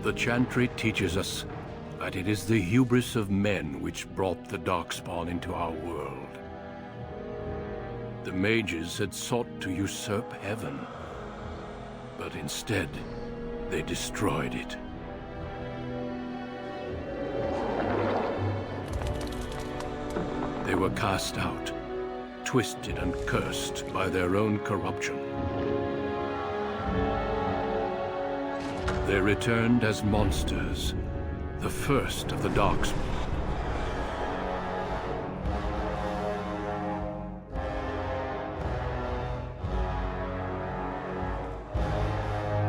The Chantry teaches us that it is the hubris of men which brought the Darkspawn into our world. The mages had sought to usurp heaven, but instead, they destroyed it. They were cast out, twisted and cursed by their own corruption. They returned as monsters, the first of the Darkspawn.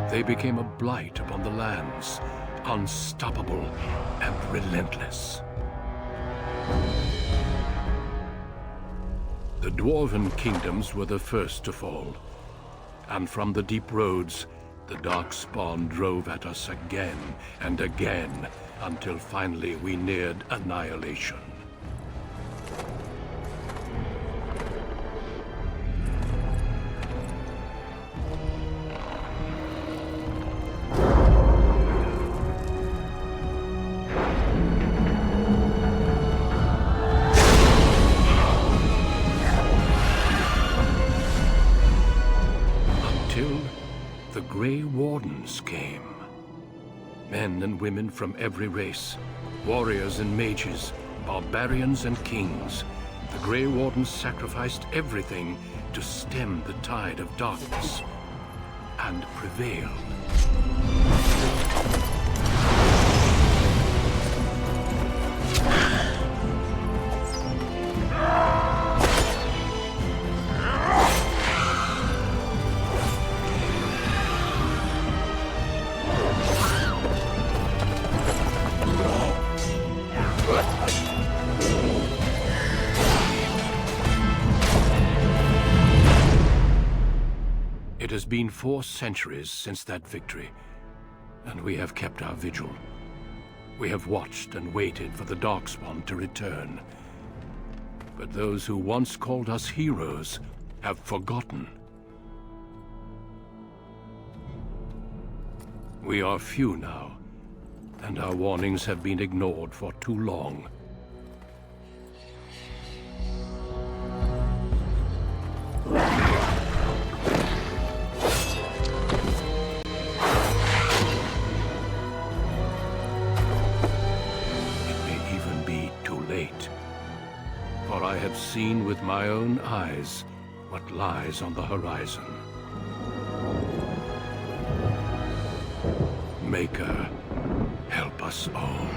They became a blight upon the lands, unstoppable and relentless. The Dwarven kingdoms were the first to fall, and from the deep roads, the Darkspawn drove at us again and again, until finally we neared annihilation. The Grey Wardens came. Men and women from every race, warriors and mages, barbarians and kings. The Grey Wardens sacrificed everything to stem the tide of darkness, and prevailed. It has been 4 centuries since that victory, and we have kept our vigil. We have watched and waited for the Darkspawn to return. But those who once called us heroes have forgotten. We are few now, and our warnings have been ignored for too long. For I have seen with my own eyes what lies on the horizon. Maker, help us all.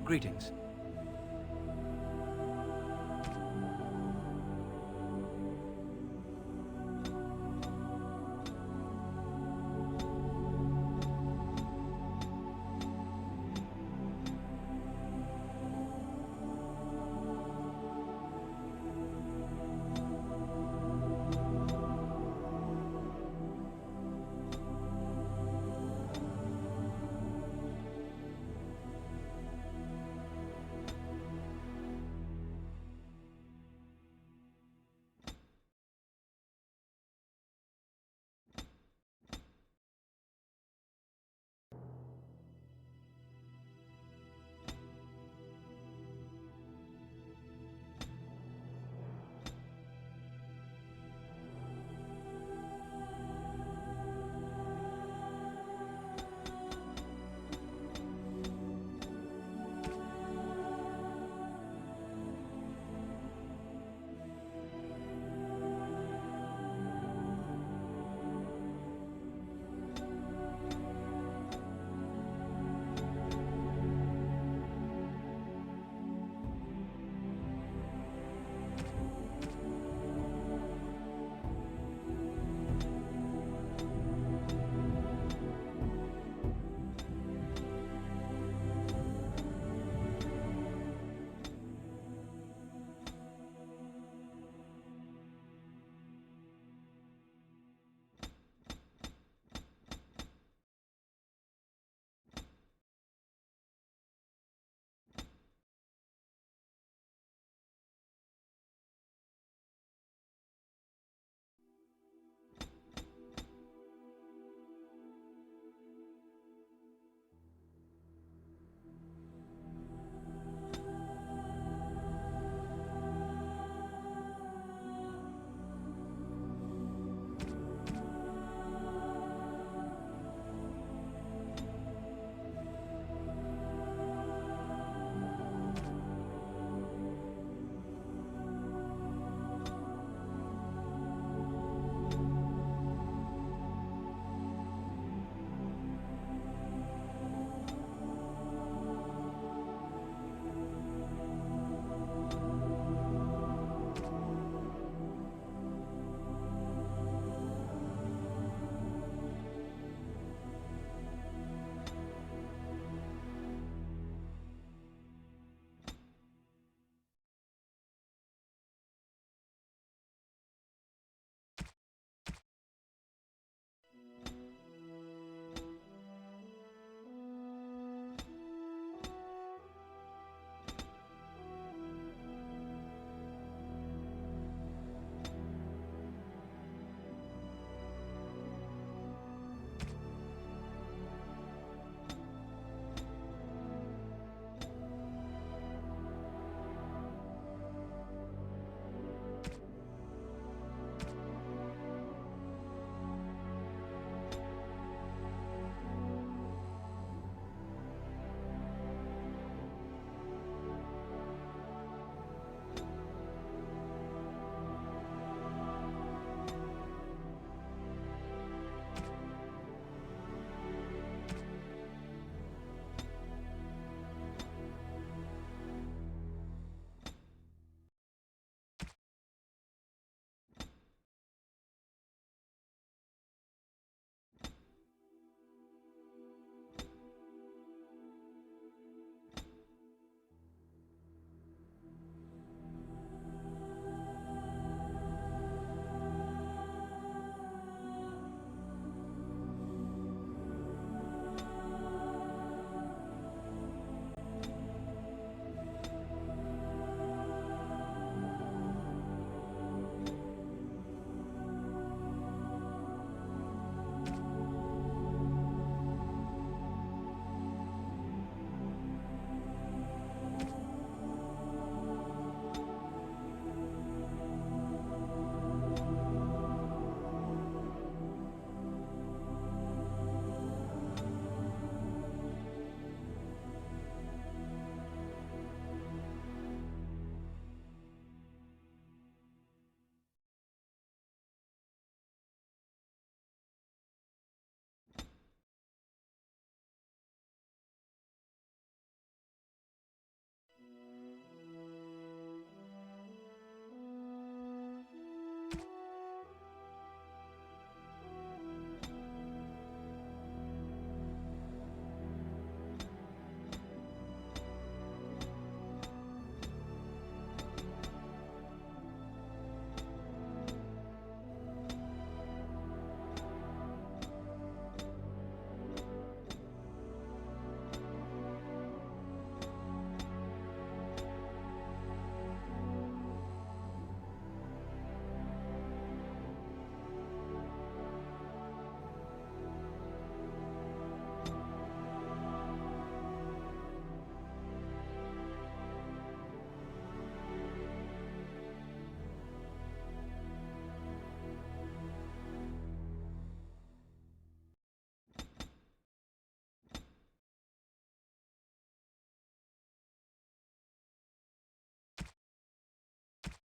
Greetings.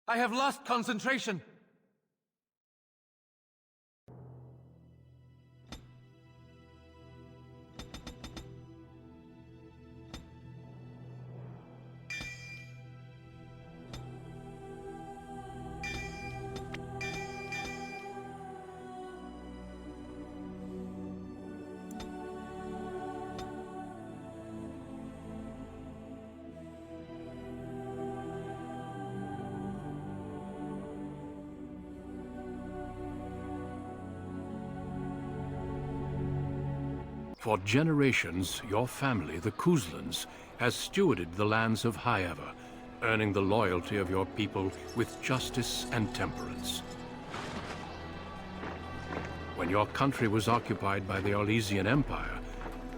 I have lost concentration! For generations, your family, the Kuzlans, has stewarded the lands of Highever, earning the loyalty of your people with justice and temperance. When your country was occupied by the Orlesian Empire,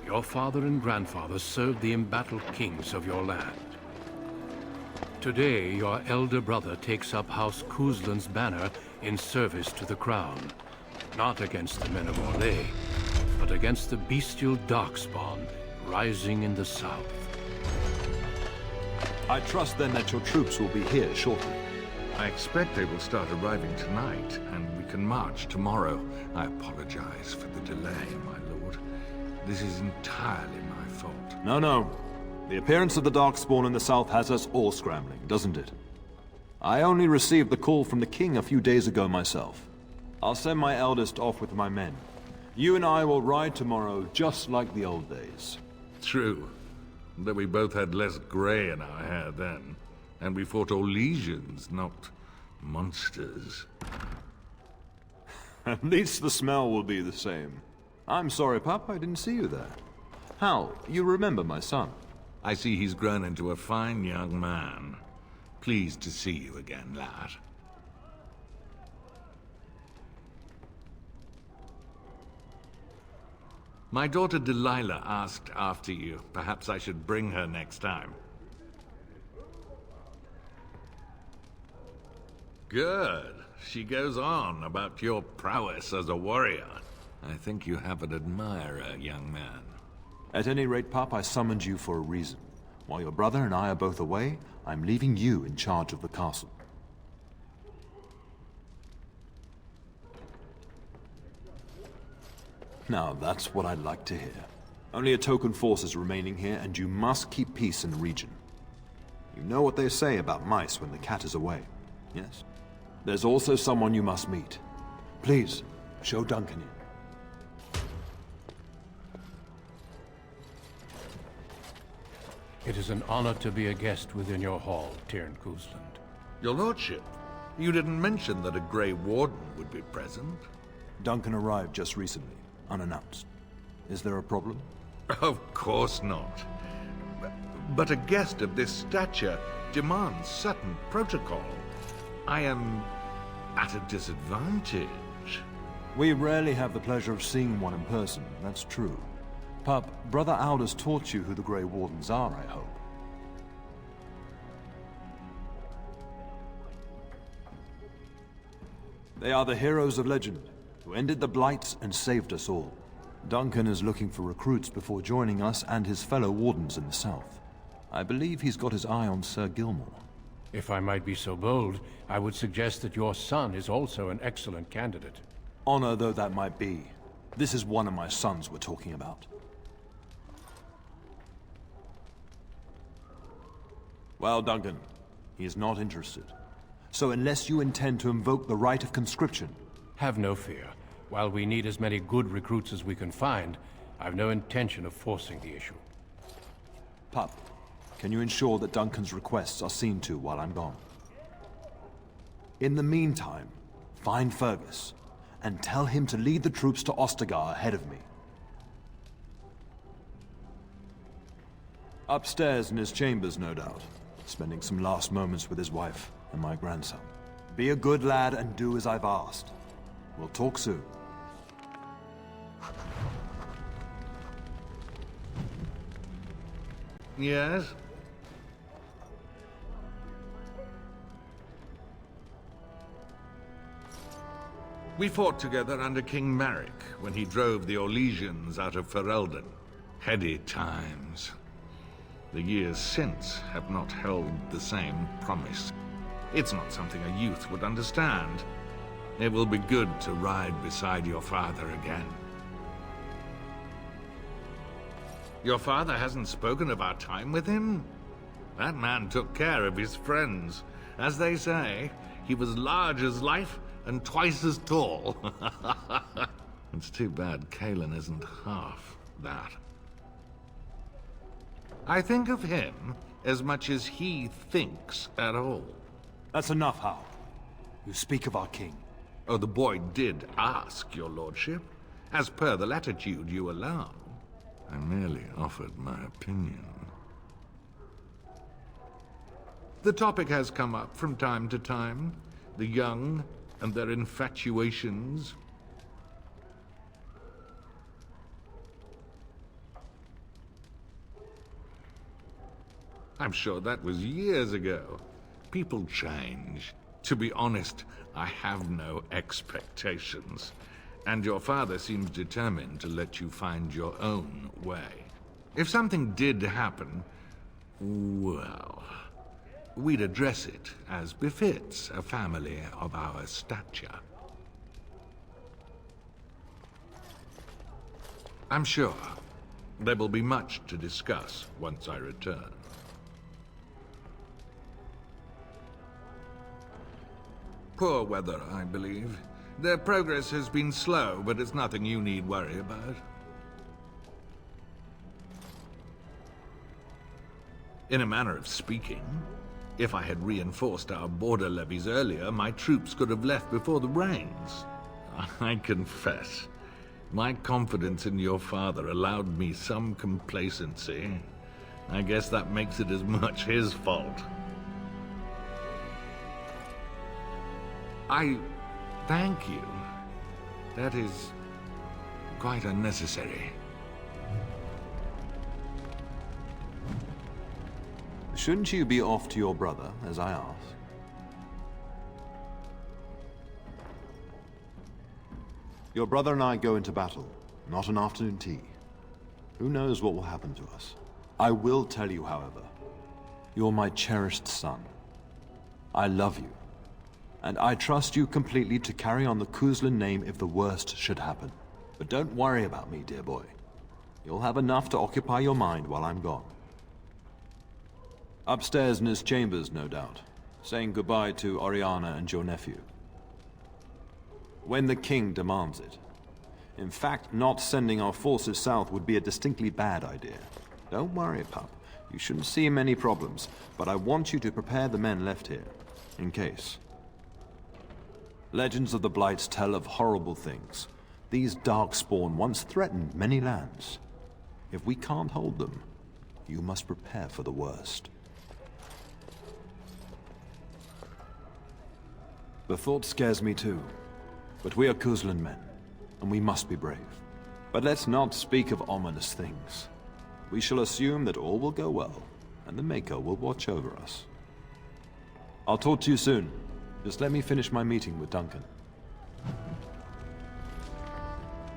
your father and grandfather served the embattled kings of your land. Today, your elder brother takes up House Kuzlan's banner in service to the crown, not against the men of Orlais, but against the bestial Darkspawn rising in the south. I trust then that your troops will be here shortly. I expect they will start arriving tonight, and we can march tomorrow. I apologize for the delay, my lord. This is entirely my fault. No. The appearance of the Darkspawn in the south has us all scrambling, doesn't it? I only received the call from the king a few days ago myself. I'll send my eldest off with my men. You and I will ride tomorrow just like the old days. True. Though we both had less grey in our hair then. And we fought Orlesians, not monsters. At least the smell will be the same. I'm sorry, Pup, I didn't see you there. Hal, you remember my son? I see he's grown into a fine young man. Pleased to see you again, lad. My daughter Delilah asked after you. Perhaps I should bring her next time. Good. She goes on about your prowess as a warrior. I think you have an admirer, young man. At any rate, Pup, I summoned you for a reason. While your brother and I are both away, I'm leaving you in charge of the castle. Now, that's what I'd like to hear. Only a token force is remaining here, and you must keep peace in the region. You know what they say about mice when the cat is away, yes? There's also someone you must meet. Please, show Duncan in. It is an honor to be a guest within your hall, Teyrn Kuzland. Your lordship, you didn't mention that a Grey Warden would be present. Duncan arrived just recently, unannounced. Is there a problem? Of course not. But a guest of this stature demands certain protocol. I am at a disadvantage. We rarely have the pleasure of seeing one in person, that's true. Pup, Brother Aldous taught you who the Grey Wardens are, I hope. They are the heroes of legend, who ended the Blights and saved us all. Duncan is looking for recruits before joining us and his fellow Wardens in the south. I believe he's got his eye on Sir Gilmore. If I might be so bold, I would suggest that your son is also an excellent candidate. Honor though that might be, this is one of my sons we're talking about. Well, Duncan, he is not interested. So unless you intend to invoke the right of conscription... Have no fear. While we need as many good recruits as we can find, I've no intention of forcing the issue. Pup, can you ensure that Duncan's requests are seen to while I'm gone? In the meantime, find Fergus, and tell him to lead the troops to Ostagar ahead of me. Upstairs in his chambers, no doubt. Spending some last moments with his wife and my grandson. Be a good lad and do as I've asked. We'll talk soon. Yes? We fought together under King Maric when he drove the Orlesians out of Ferelden. Heady times. The years since have not held the same promise. It's not something a youth would understand. It will be good to ride beside your father again. Your father hasn't spoken of our time with him? That man took care of his friends. As they say, he was large as life and twice as tall. It's too bad Cailan isn't half that. I think of him as much as he thinks at all. That's enough, Hal. You speak of our king. Oh, the boy did ask, your lordship. As per the latitude you allow. I merely offered my opinion. The topic has come up from time to time. The young and their infatuations. I'm sure that was years ago. People change. To be honest, I have no expectations. And your father seems determined to let you find your own way. If something did happen, well, we'd address it as befits a family of our stature. I'm sure there will be much to discuss once I return. Poor weather, I believe. Their progress has been slow, but it's nothing you need worry about. In a manner of speaking, if I had reinforced our border levies earlier, my troops could have left before the rains. I confess, my confidence in your father allowed me some complacency. I guess that makes it as much his fault. I thank you. That is quite unnecessary. Shouldn't you be off to your brother, as I asked? Your brother and I go into battle, not an afternoon tea. Who knows what will happen to us? I will tell you, however, you're my cherished son. I love you. And I trust you completely to carry on the Kuzlin name if the worst should happen. But don't worry about me, dear boy. You'll have enough to occupy your mind while I'm gone. Upstairs in his chambers, no doubt, saying goodbye to Oriana and your nephew. When the king demands it. In fact, not sending our forces south would be a distinctly bad idea. Don't worry, pup. You shouldn't see many problems, but I want you to prepare the men left here, in case. Legends of the Blights tell of horrible things. These Darkspawn once threatened many lands. If we can't hold them, you must prepare for the worst. The thought scares me too. But we are Kuzlin men, and we must be brave. But let's not speak of ominous things. We shall assume that all will go well, and the Maker will watch over us. I'll talk to you soon. Just let me finish my meeting with Duncan.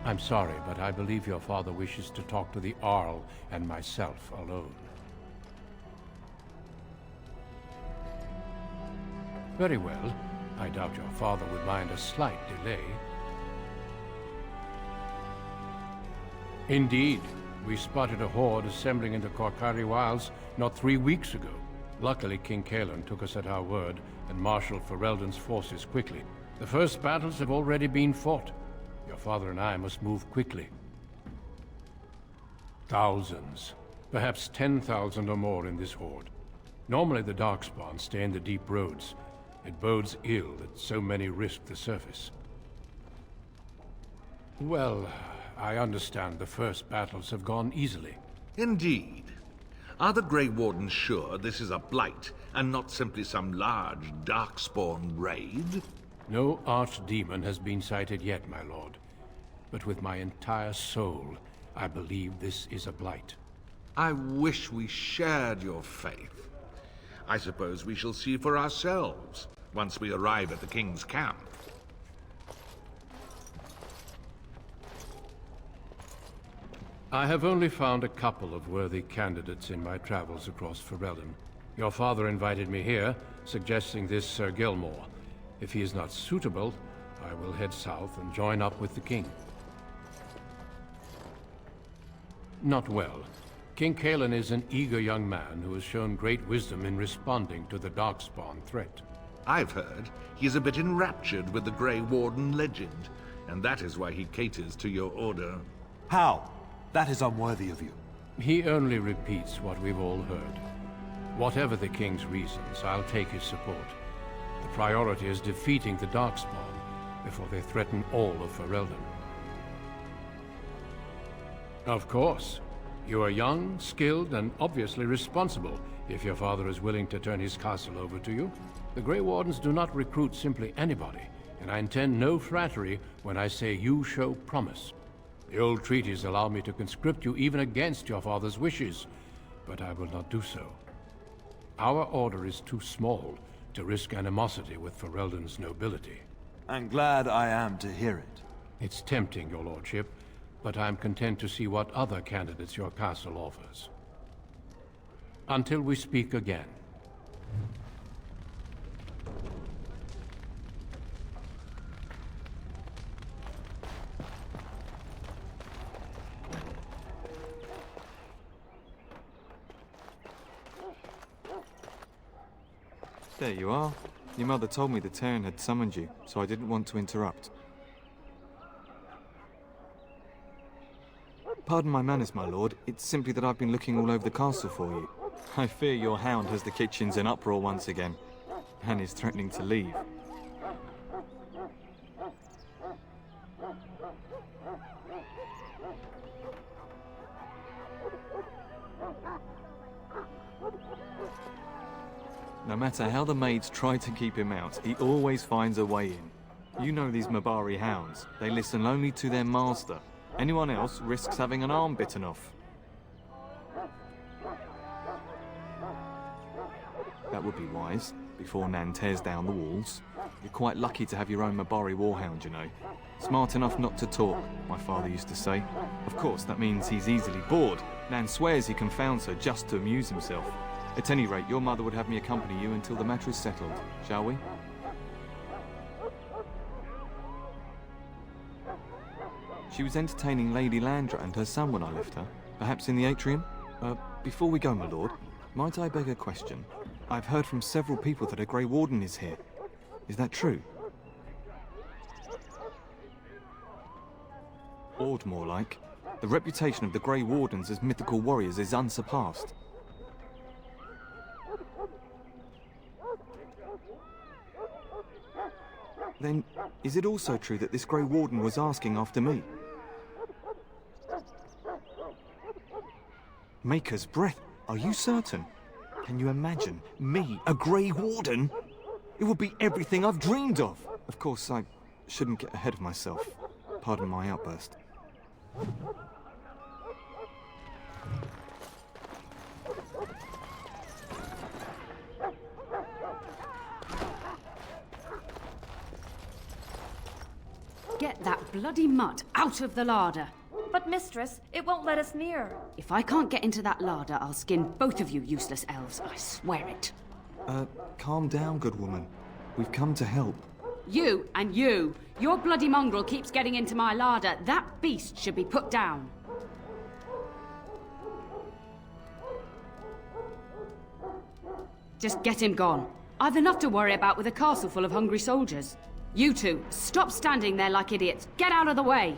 I'm sorry, but I believe your father wishes to talk to the Arl and myself alone. Very well. I doubt your father would mind a slight delay. Indeed. We spotted a horde assembling in the Korcari Wilds not 3 weeks ago. Luckily, King Cailan took us at our word and marshaled Ferelden's forces quickly. The first battles have already been fought. Your father and I must move quickly. Thousands, perhaps 10,000 or more in this horde. Normally the Darkspawn stay in the deep roads. It bodes ill that so many risk the surface. Well, I understand the first battles have gone easily. Indeed. Are the Grey Wardens sure this is a blight, and not simply some large Darkspawn raid? No archdemon has been sighted yet, my lord. But with my entire soul, I believe this is a blight. I wish we shared your faith. I suppose we shall see for ourselves, once we arrive at the King's camp. I have only found a couple of worthy candidates in my travels across Ferelden. Your father invited me here, suggesting this Sir Gilmore. If he is not suitable, I will head south and join up with the king. Not well. King Cailan is an eager young man who has shown great wisdom in responding to the Darkspawn threat. I've heard he's a bit enraptured with the Grey Warden legend, and that is why he caters to your order. How? That is unworthy of you. He only repeats what we've all heard. Whatever the king's reasons, I'll take his support. The priority is defeating the Darkspawn before they threaten all of Ferelden. Of course. You are young, skilled, and obviously responsible if your father is willing to turn his castle over to you. The Grey Wardens do not recruit simply anybody, and I intend no flattery when I say you show promise. The old treaties allow me to conscript you even against your father's wishes, but I will not do so. Our order is too small to risk animosity with Ferelden's nobility. I'm glad I am to hear it. It's tempting, your lordship, but I'm content to see what other candidates your castle offers. Until we speak again. There you are. Your mother told me the Terran had summoned you, so I didn't want to interrupt. Pardon my manners, my lord. It's simply that I've been looking all over the castle for you. I fear your hound has the kitchens in uproar once again, and is threatening to leave. No matter how the maids try to keep him out, he always finds a way in. You know these Mabari hounds. They listen only to their master. Anyone else risks having an arm bitten off. That would be wise, before Nan tears down the walls. You're quite lucky to have your own Mabari warhound, you know. Smart enough not to talk, my father used to say. Of course, that means he's easily bored. Nan swears he confounds her just to amuse himself. At any rate, your mother would have me accompany you until the matter is settled, shall we? She was entertaining Lady Landra and her son when I left her. Perhaps in the atrium? Before we go, my lord, might I beg a question? I've heard from several people that a Grey Warden is here. Is that true? Awed, more like. The reputation of the Grey Wardens as mythical warriors is unsurpassed. Then, is it also true that this Grey Warden was asking after me? Maker's breath, are you certain? Can you imagine me, a Grey Warden? It would be everything I've dreamed of. Of course, I shouldn't get ahead of myself. Pardon my outburst. Get that bloody mutt out of the larder. But mistress, it won't let us near. If I can't get into that larder, I'll skin both of you useless elves, I swear it. Calm down, good woman. We've come to help. You and you. Your bloody mongrel keeps getting into my larder. That beast should be put down. Just get him gone. I've enough to worry about with a castle full of hungry soldiers. You two, stop standing there like idiots. Get out of the way!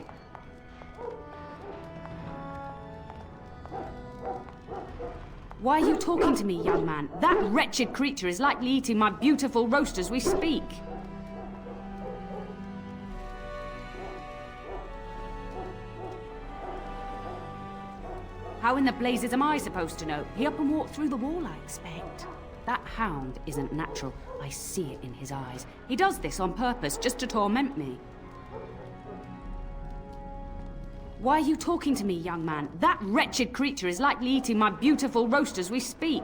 Why are you talking to me, young man? That wretched creature is likely eating my beautiful roast as we speak. How in the blazes am I supposed to know? He up and walked through the wall, I expect. That hound isn't natural. I see it in his eyes. He does this on purpose, just to torment me. Why are you talking to me, young man? That wretched creature is likely eating my beautiful roast as we speak.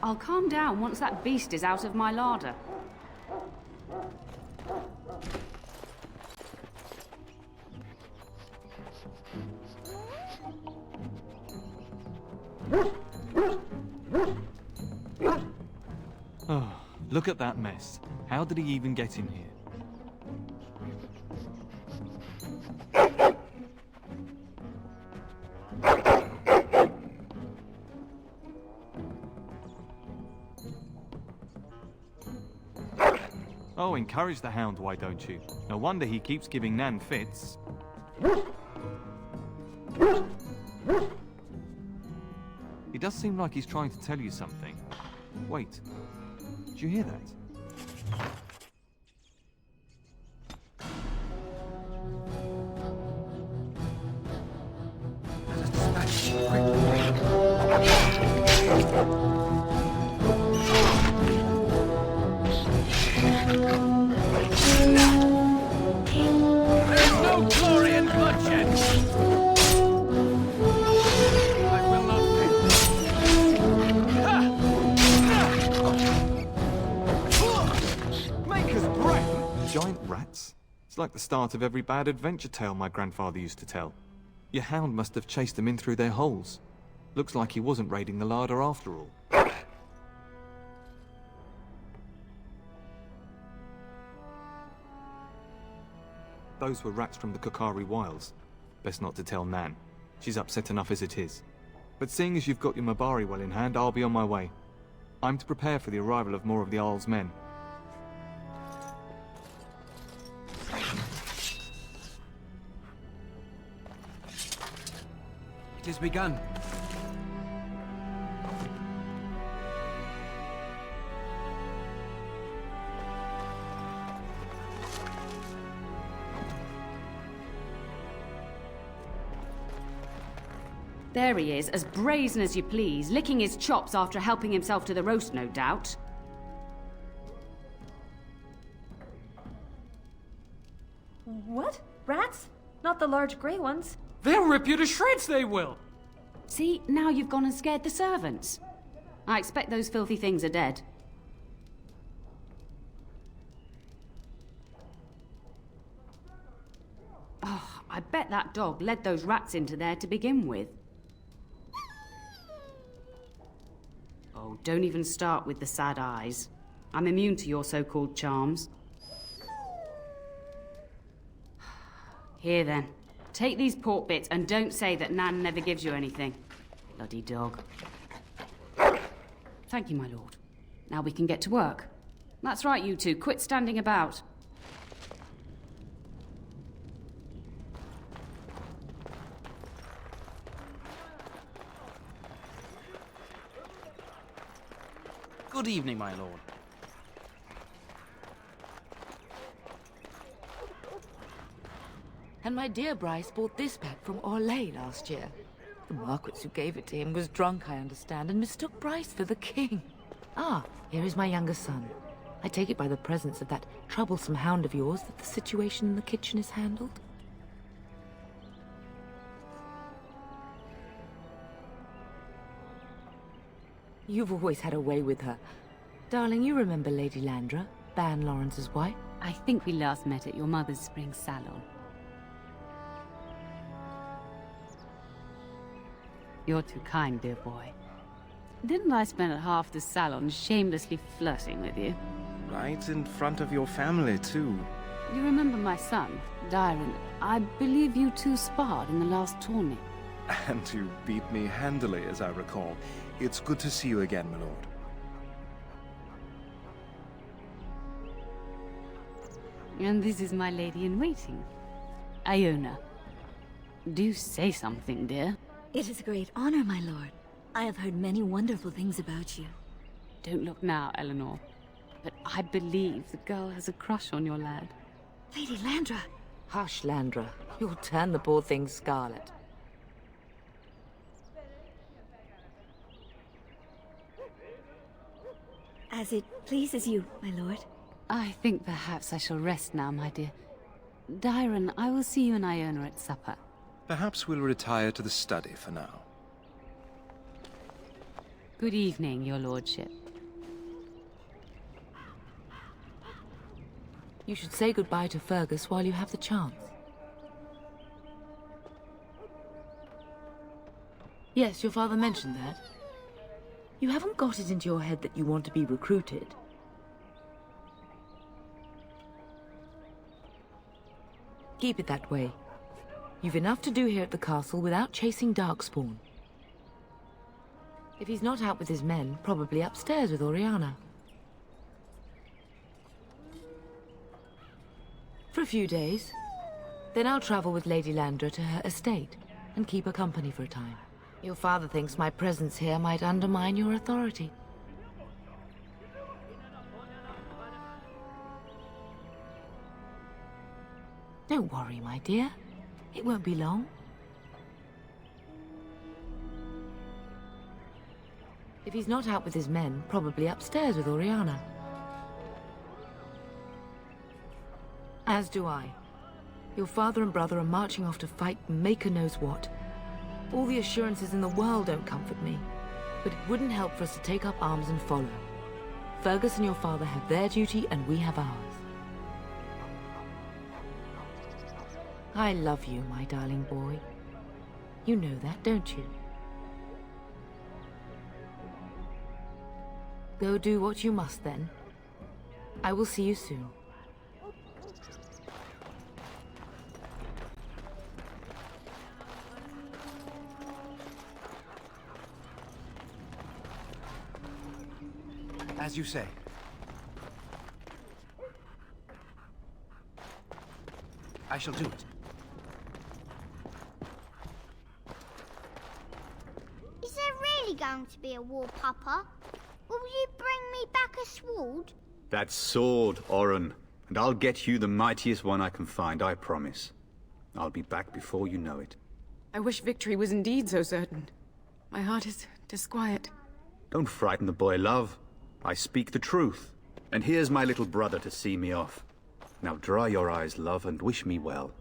I'll calm down once that beast is out of my larder. Look at that mess. How did he even get in here? Oh, encourage the hound, why don't you? No wonder he keeps giving Nan fits. He does seem like he's trying to tell you something. Wait, did you hear that? There's no glory in bloodshed! I will not fail. Maker's breath! Giant rats? It's like the start of every bad adventure tale my grandfather used to tell. Your hound must have chased them in through their holes. Looks like he wasn't raiding the larder after all. Those were rats from the Kokari Wilds. Best not to tell Nan. She's upset enough as it is. But seeing as you've got your Mabari well in hand, I'll be on my way. I'm to prepare for the arrival of more of the Isle's men. It has begun. There he is, as brazen as you please, licking his chops after helping himself to the roast, no doubt. What? Rats? Not the large grey ones. They'll rip you to shreds, they will! See, now you've gone and scared the servants. I expect those filthy things are dead. Oh, I bet that dog led those rats into there to begin with. Oh, don't even start with the sad eyes. I'm immune to your so-called charms. Here then. Take these pork bits and don't say that Nan never gives you anything. Bloody dog. Thank you, my lord. Now we can get to work. That's right, you two. Quit standing about. Good evening, my lord. And my dear Bryce bought this back from Orlais last year. The Marquis who gave it to him was drunk, I understand, and mistook Bryce for the king. Ah, here is my younger son. I take it by the presence of that troublesome hound of yours that the situation in the kitchen is handled? You've always had a way with her. Darling, you remember Lady Landra, Ban Lawrence's wife? I think we last met at your mother's spring salon. You're too kind, dear boy. Didn't I spend half the salon shamelessly flirting with you? Right in front of your family, too. You remember my son, Dyron? I believe you two sparred in the last tourney. And you beat me handily, as I recall. It's good to see you again, my lord. And this is my lady-in-waiting, Iona. Do say something, dear. It is a great honor, my lord. I have heard many wonderful things about you. Don't look now, Eleanor. But I believe the girl has a crush on your lad. Lady Landra! Hush, Landra. You'll turn the poor thing scarlet. As it pleases you, my lord. I think perhaps I shall rest now, my dear. Dyron, I will see you and Iona at supper. Perhaps we'll retire to the study for now. Good evening, your lordship. You should say goodbye to Fergus while you have the chance. Yes, your father mentioned that. You haven't got it into your head that you want to be recruited. Keep it that way. You've enough to do here at the castle without chasing Darkspawn. If he's not out with his men, probably upstairs with Oriana. For a few days. Then I'll travel with Lady Landra to her estate and keep her company for a time. Your father thinks my presence here might undermine your authority. Don't worry, my dear. It won't be long. If he's not out with his men, probably upstairs with Oriana. As do I. Your father and brother are marching off to fight Maker knows what. All the assurances in the world don't comfort me. But it wouldn't help for us to take up arms and follow. Fergus and your father have their duty and we have ours. I love you, my darling boy. You know that, don't you? Go do what you must, then. I will see you soon. As you say. I shall do it. Is there really going to be a war, Papa? Will you bring me back a sword? That sword, Oren. And I'll get you the mightiest one I can find, I promise. I'll be back before you know it. I wish victory was indeed so certain. My heart is disquiet. Don't frighten the boy, love. I speak the truth. And here's my little brother to see me off. Now dry your eyes, love, and wish me well.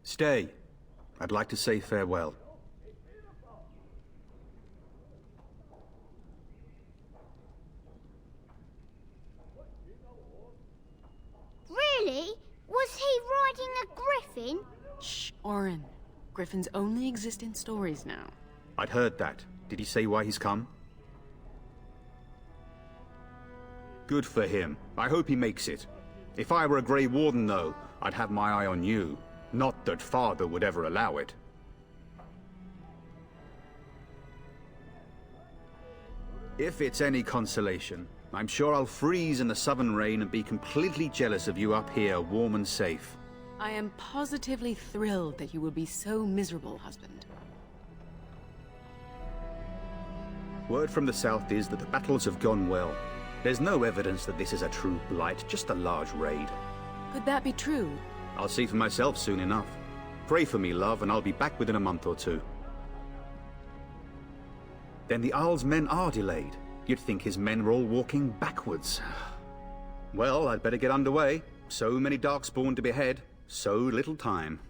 Stay. I'd like to say farewell. Really? Was he riding a griffin? Shh, Oren. Griffins only exist in stories now. I'd heard that. Did he say why he's come? Good for him. I hope he makes it. If I were a Grey Warden, though, I'd have my eye on you. Not that Father would ever allow it. If it's any consolation, I'm sure I'll freeze in the southern rain and be completely jealous of you up here, warm and safe. I am positively thrilled that you will be so miserable, husband. Word from the south is that the battles have gone well. There's no evidence that this is a true blight, just a large raid. Could that be true? I'll see for myself soon enough. Pray for me, love, and I'll be back within a month or two. Then the Arl's men are delayed. You'd think his men were all walking backwards. Well, I'd better get underway. So many Darkspawn to behead, so little time.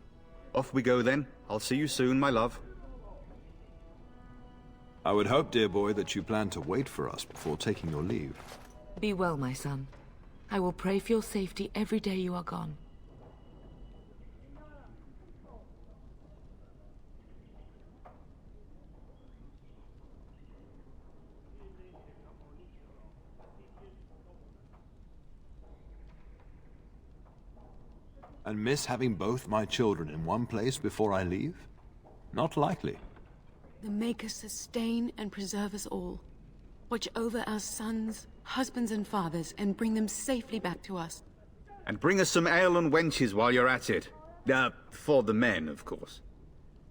Off we go then. I'll see you soon, my love. I would hope, dear boy, that you plan to wait for us before taking your leave. Be well, my son. I will pray for your safety every day you are gone. And miss having both my children in one place before I leave? Not likely. The Maker sustain and preserve us all. Watch over our sons, husbands and fathers, and bring them safely back to us. And bring us some ale and wenches while you're at it. For the men, of course.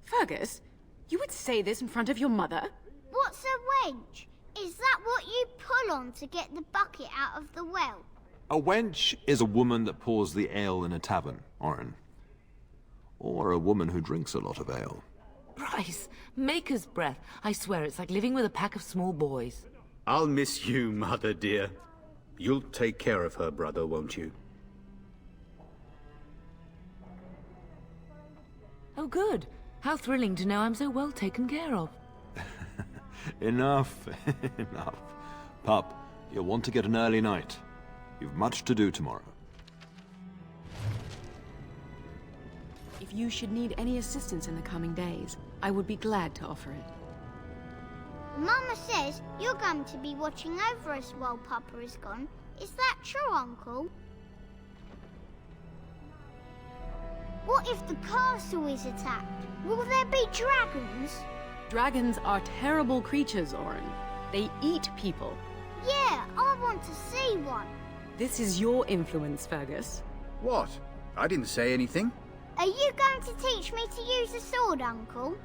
Fergus, you would say this in front of your mother? What's a wench? Is that what you pull on to get the bucket out of the well? A wench is a woman that pours the ale in a tavern, Oren. Or a woman who drinks a lot of ale. Bryce, Maker's breath. I swear it's like living with a pack of small boys. I'll miss you, mother dear. You'll take care of her, brother, won't you? Oh, good. How thrilling to know I'm so well taken care of. Enough, enough. Pup, you'll want to get an early night. You've much to do tomorrow. If you should need any assistance in the coming days, I would be glad to offer it. Mama says you're going to be watching over us while Papa is gone. Is that true, Uncle? What if the castle is attacked? Will there be dragons? Dragons are terrible creatures, Orin. They eat people. Yeah, I want to see one. This is your influence, Fergus. What? I didn't say anything. Are you going to teach me to use a sword, Uncle?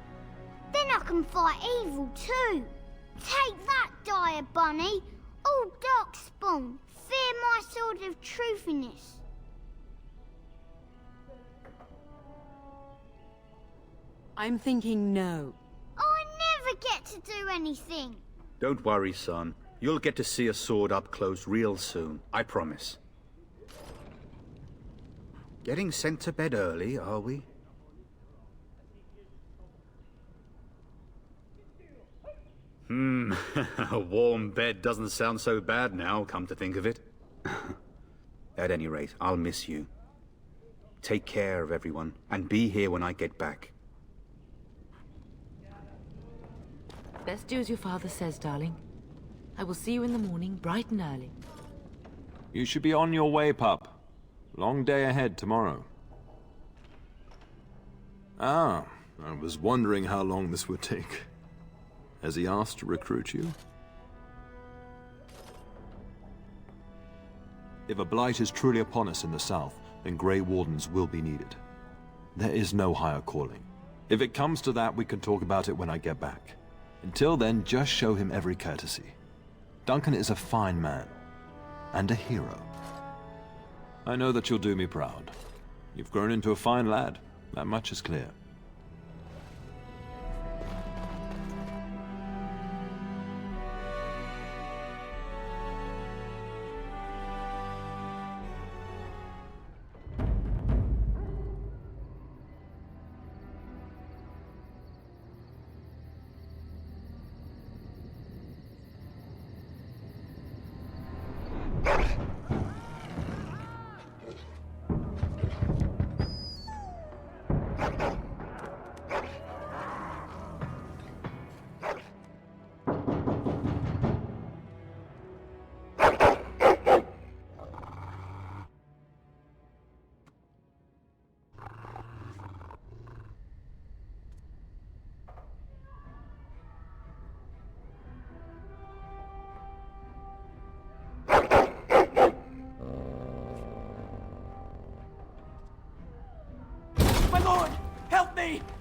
Then I can fight evil too. Take that, Dire Bunny. Oh, Darkspawn, fear my sword of truthiness. I'm thinking no. I never get to do anything. Don't worry, son. You'll get to see a sword up close real soon, I promise. Getting sent to bed early, are we? A warm bed doesn't sound so bad now, come to think of it. At any rate, I'll miss you. Take care of everyone, and be here when I get back. Best do as your father says, darling. I will see you in the morning, bright and early. You should be on your way, pup. Long day ahead tomorrow. Ah, I was wondering how long this would take. Has he asked to recruit you? If a blight is truly upon us in the south, then Grey Wardens will be needed. There is no higher calling. If it comes to that, we can talk about it when I get back. Until then, just show him every courtesy. Duncan is a fine man, and a hero. I know that you'll do me proud. You've grown into a fine lad, that much is clear.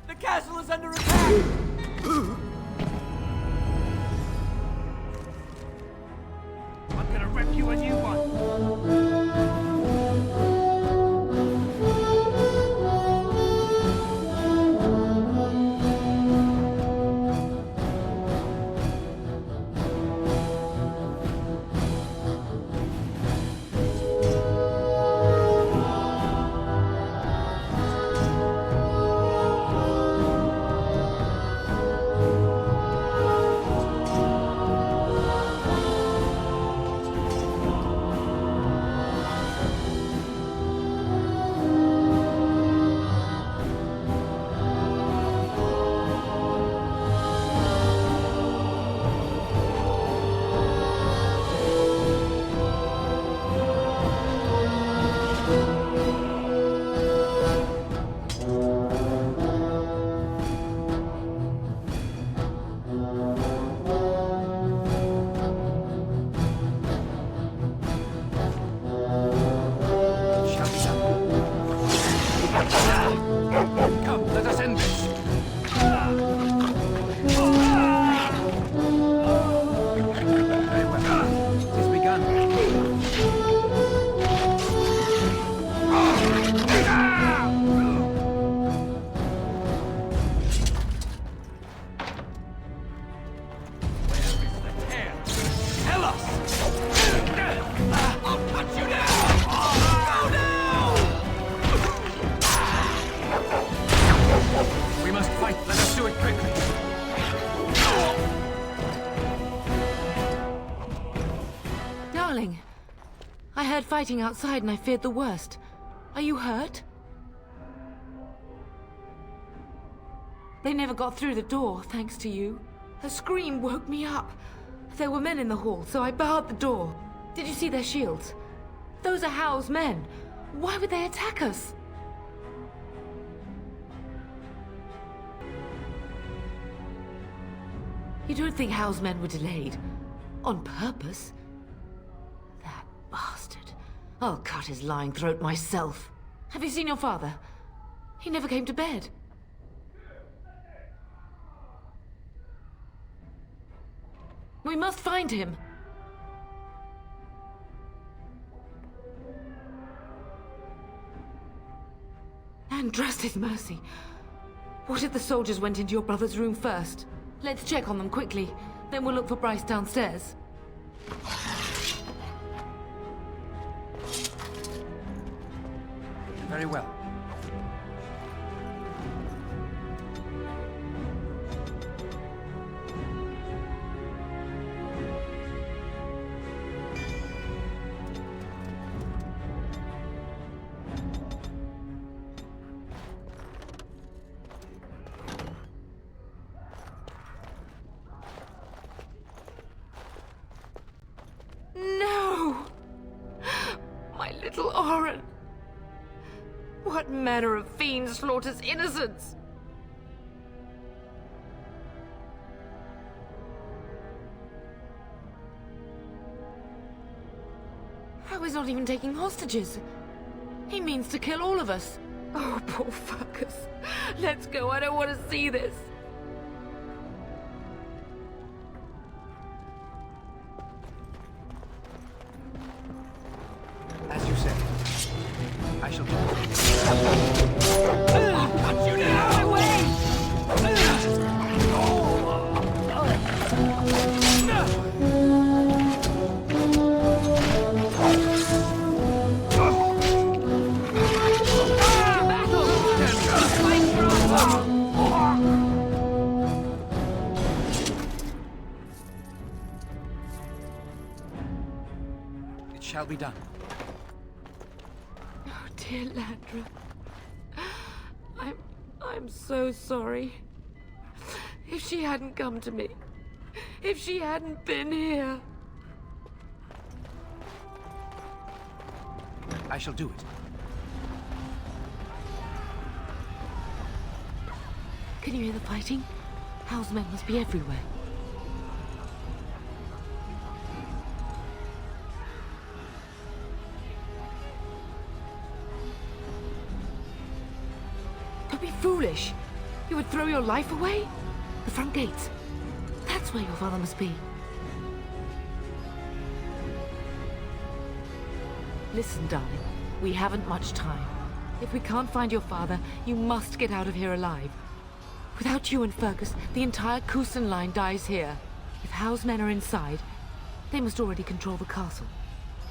The castle is under attack! I'm gonna rip you a new one! I heard fighting outside and I feared the worst. Are you hurt? They never got through the door, thanks to you. A scream woke me up. There were men in the hall, so I barred the door. Did you see their shields? Those are Hal's men. Why would they attack us? You don't think Hal's men were delayed? On purpose? That bastard. I'll cut his lying throat myself. Have you seen your father? He never came to bed. We must find him. And trust his mercy. What if the soldiers went into your brother's room first? Let's check on them quickly. Then we'll look for Bryce downstairs. Very well. No! My little Oren! What manner of fiend slaughters innocents? How is not even taking hostages? He means to kill all of us. Oh, poor fuckers. Let's go, I don't want to see this. As you say. I shall do it. Cut you now! Away! It shall be done. Oh, dear Landra. I'm so sorry. If she hadn't come to me, if she hadn't been here. I shall do it. Can you hear the fighting? Hal's men must be everywhere. Don't be foolish. You would throw your life away? The front gates. That's where your father must be. Listen, darling. We haven't much time. If we can't find your father, you must get out of here alive. Without you and Fergus, the entire Kusan line dies here. If Hal's men are inside, they must already control the castle.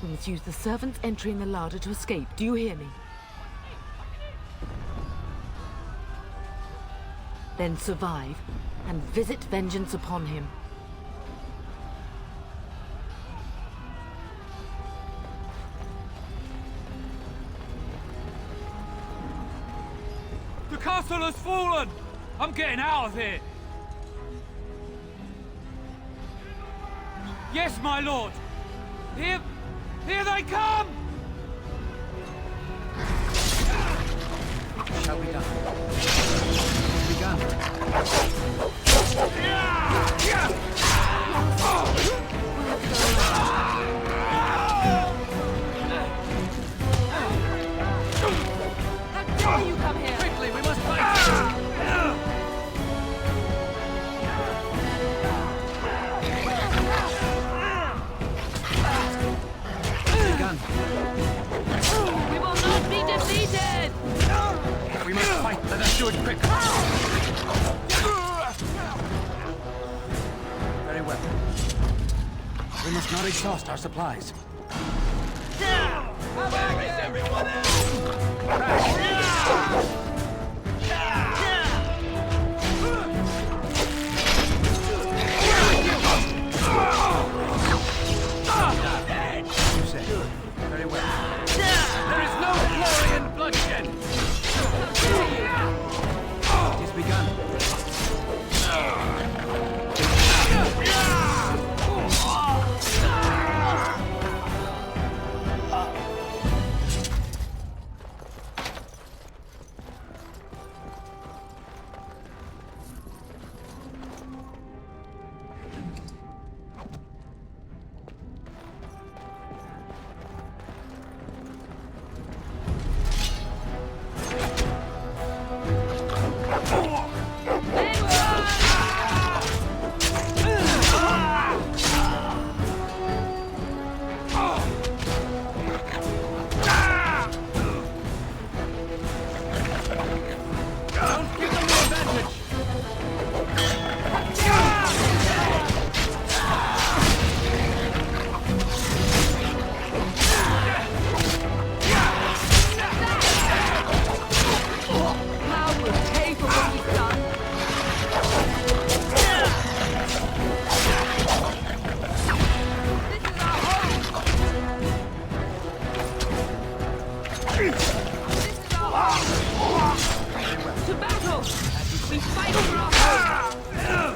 We must use the servants' entry in the larder to escape. Do you hear me? Then survive, and visit vengeance upon him. The castle has fallen! I'm getting out of here! Yes, my lord! Here they come! It shall be done. Begun. How dare you come here? Quickly, we must fight! Begun. We will not be defeated! If we must fight, let us do it quick. Very well. We must not exhaust our supplies. Where is everyone else? You say. Very well. There is no glory in bloodshed. It is begun. Hal will pay for what he's done. To battle! We fight for our home!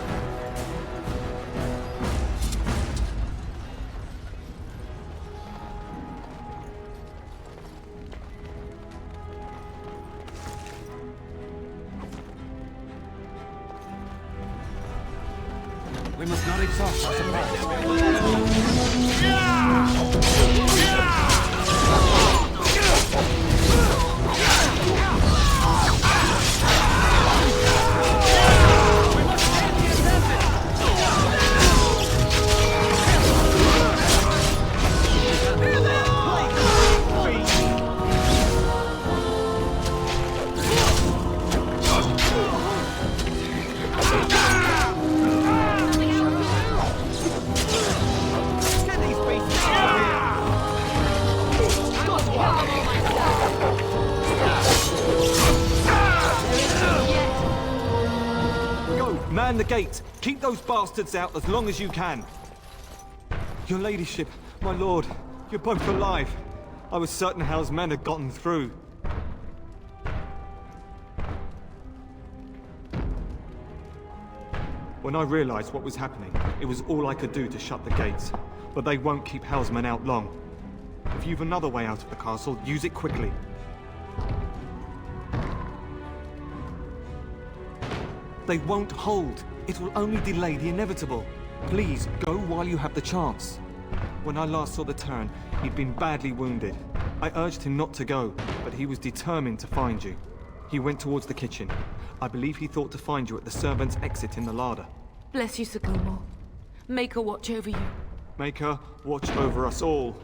We must not exhaust our supplies. Man the gate! Keep those bastards out as long as you can! Your ladyship, my lord, you're both alive. I was certain Hal's men had gotten through. When I realized what was happening, it was all I could do to shut the gates. But they won't keep Hal's men out long. If you've another way out of the castle, use it quickly. They won't hold. It will only delay the inevitable. Please, go while you have the chance. When I last saw the Terran, he'd been badly wounded. I urged him not to go, but he was determined to find you. He went towards the kitchen. I believe he thought to find you at the servants' exit in the larder. Bless you, Sir Gilmore. Make her watch over you. Make her watch over us all.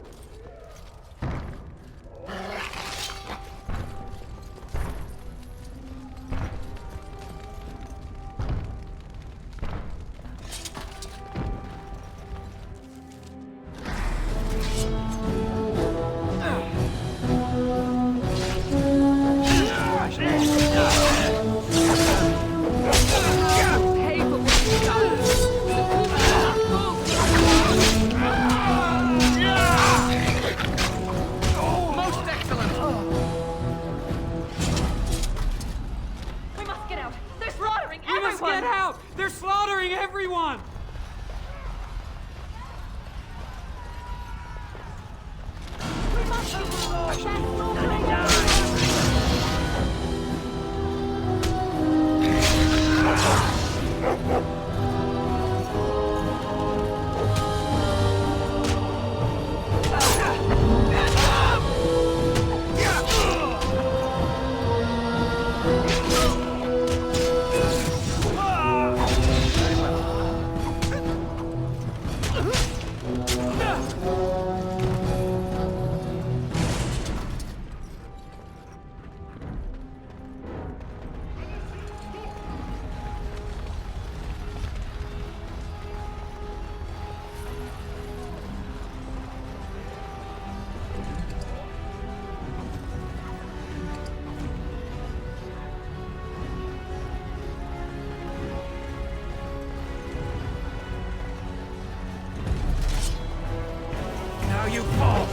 You fall!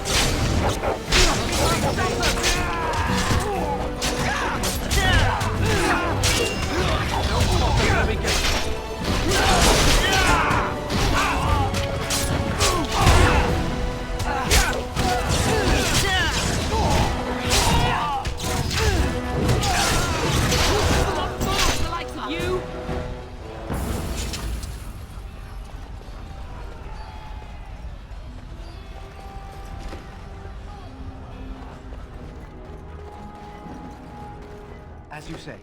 As you say.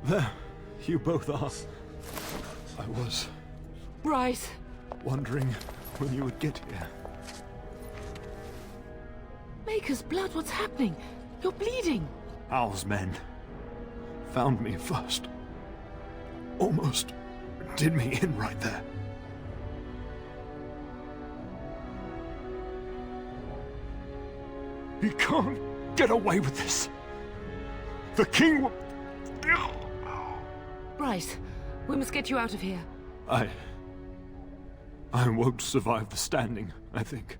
There, you both are. I was Bryce! wondering when you would get here. Maker's blood, what's happening? You're bleeding. Hal's men found me first. almost did me in right there. He can't get away with this. The king will... Bryce, we must get you out of here. I won't survive the standing, I think.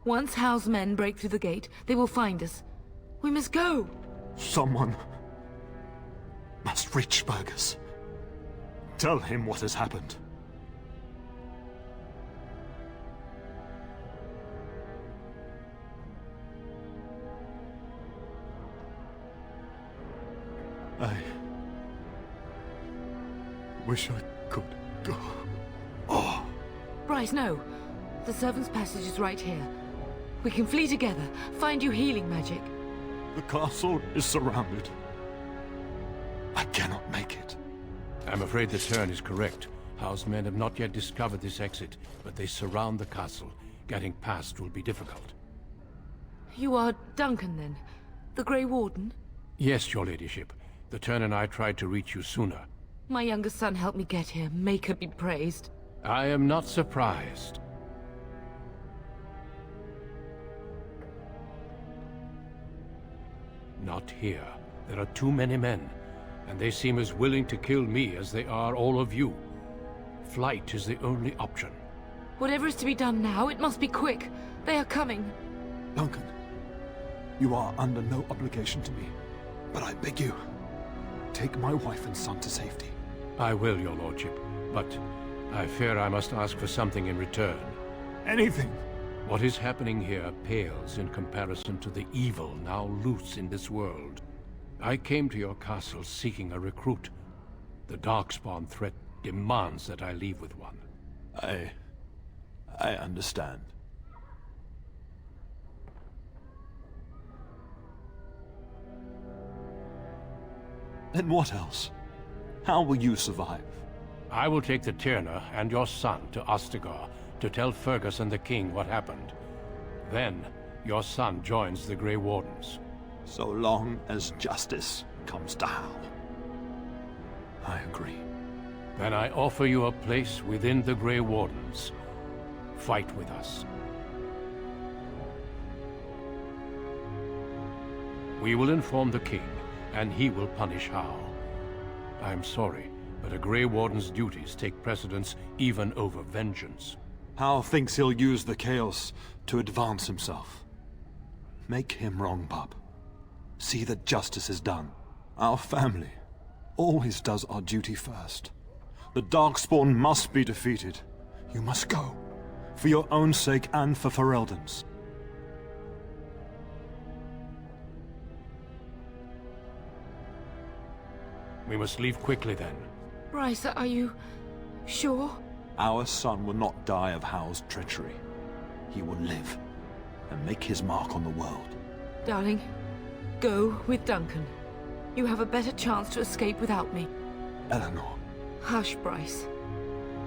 Once Hal's men break through the gate, they will find us. We must go! Someone must reach Fergus. Tell him what has happened. I wish I could go. Oh. Bryce, no. The servants' passage is right here. We can flee together, find you healing magic. The castle is surrounded. I cannot make it. I'm afraid the Turn is correct. Hal's men have not yet discovered this exit, but they surround the castle. Getting past will be difficult. You are Duncan, then? The Grey Warden? Yes, your ladyship. The Turn and I tried to reach you sooner. My youngest son helped me get here. Make her be praised. I am not surprised. Not here. There are too many men, and they seem as willing to kill me as they are all of you. Flight is the only option. Whatever is to be done now, it must be quick. They are coming. Duncan, you are under no obligation to me, but I beg you, take my wife and son to safety. I will, your lordship, but I fear I must ask for something in return. Anything! What is happening here pales in comparison to the evil now loose in this world. I came to your castle seeking a recruit. The Darkspawn threat demands that I leave with one. I understand. Then what else? How will you survive? I will take the Tyrna and your son to Ostagar to tell Fergus and the king what happened. Then, your son joins the Grey Wardens. So long as justice comes to Hal. I agree. Then I offer you a place within the Grey Wardens. Fight with us. We will inform the king, and he will punish Hal. I'm sorry, but a Grey Warden's duties take precedence even over vengeance. Hal thinks he'll use the chaos to advance himself. Make him wrong, pup. See that justice is done. Our family always does our duty first. The Darkspawn must be defeated. You must go. For your own sake and for Ferelden's. We must leave quickly then. Bryce, are you sure? Our son will not die of Hal's treachery. He will live and make his mark on the world. Darling, go with Duncan. You have a better chance to escape without me. Eleanor. Hush, Bryce.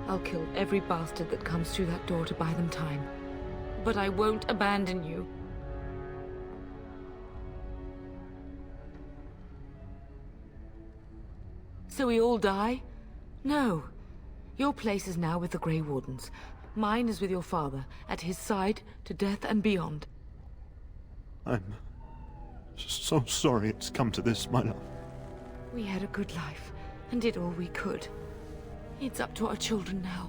I'll kill every bastard that comes through that door to buy them time. But I won't abandon you. So we all die? No. Your place is now with the Grey Wardens. Mine is with your father, at his side, to death and beyond. I'm so sorry it's come to this, my love. We had a good life, and did all we could. It's up to our children now.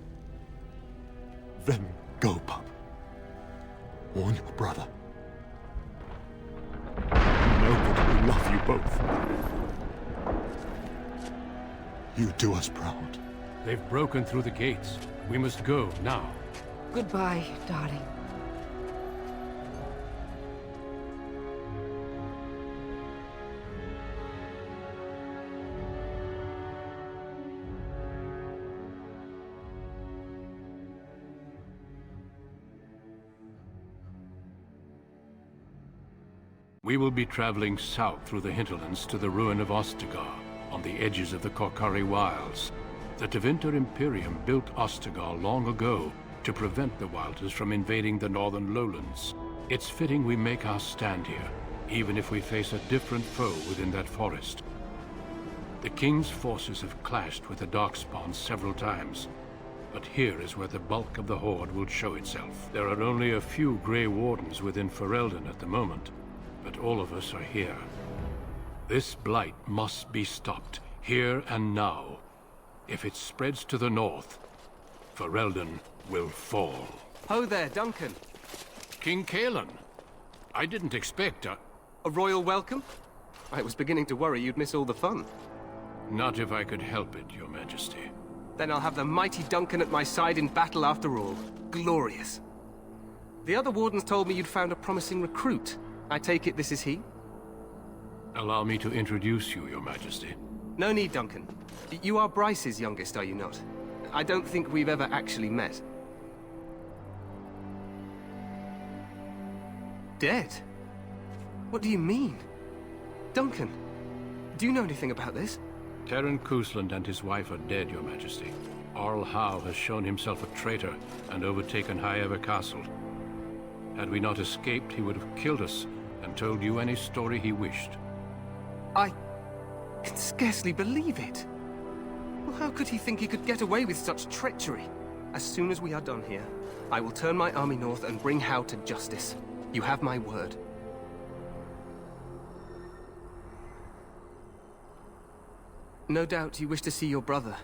Then go, pup. Warn your brother. Know that we love you both. You do us proud. They've broken through the gates. We must go now. Goodbye, darling. We will be traveling south through the hinterlands to the ruin of Ostagar, on the edges of the Korcari Wilds. The Tevinter Imperium built Ostagar long ago to prevent the Wilders from invading the northern lowlands. It's fitting we make our stand here, even if we face a different foe within that forest. The King's forces have clashed with the Darkspawn several times, but here is where the bulk of the Horde will show itself. There are only a few Grey Wardens within Ferelden at the moment, but all of us are here. This blight must be stopped, here and now. If it spreads to the north, Ferelden will fall. Ho there, Duncan. King Cailan. I didn't expect a royal welcome? I was beginning to worry you'd miss all the fun. Not if I could help it, Your Majesty. Then I'll have the mighty Duncan at my side in battle after all. Glorious. The other wardens told me you'd found a promising recruit. I take it this is he? Allow me to introduce you, Your Majesty. No need, Duncan. You are Bryce's youngest, are you not? I don't think we've ever actually met. Dead? What do you mean? Duncan, do you know anything about this? Terran Cousland and his wife are dead, Your Majesty. Arl Howe has shown himself a traitor and overtaken High Ever Castle. Had we not escaped, he would have killed us and told you any story he wished. I can scarcely believe it. Well, how could he think he could get away with such treachery? As soon as we are done here, I will turn my army north and bring Howe to justice. You have my word. No doubt you wish to see your brother.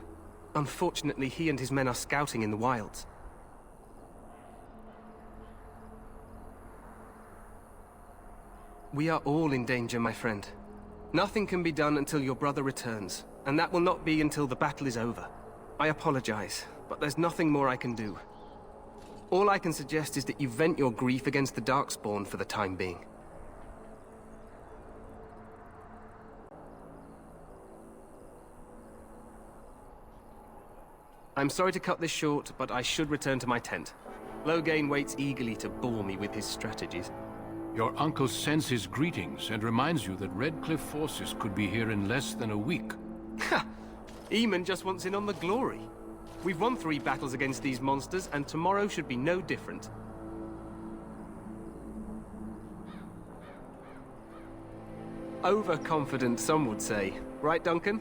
Unfortunately, he and his men are scouting in the wilds. We are all in danger, my friend. Nothing can be done until your brother returns, and that will not be until the battle is over. I apologize, but there's nothing more I can do. All I can suggest is that you vent your grief against the Darkspawn for the time being. I'm sorry to cut this short, but I should return to my tent. Loghain waits eagerly to bore me with his strategies. Your uncle sends his greetings and reminds you that Redcliffe forces could be here in less than a week. Ha! Eamon just wants in on the glory. We've won 3 battles against these monsters, and tomorrow should be no different. Overconfident, some would say. Right, Duncan?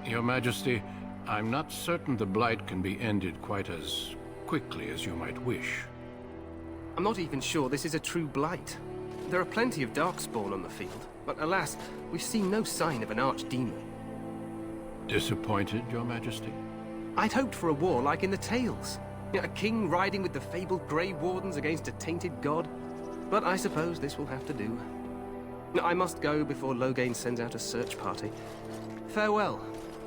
Your Majesty, I'm not certain the Blight can be ended quite as quickly as you might wish. I'm not even sure this is a true blight. There are plenty of Darkspawn on the field, but alas, we've seen no sign of an archdemon. Disappointed, Your Majesty? I'd hoped for a war like in the tales. A king riding with the fabled Grey Wardens against a tainted god. But I suppose this will have to do. I must go before Loghain sends out a search party. Farewell,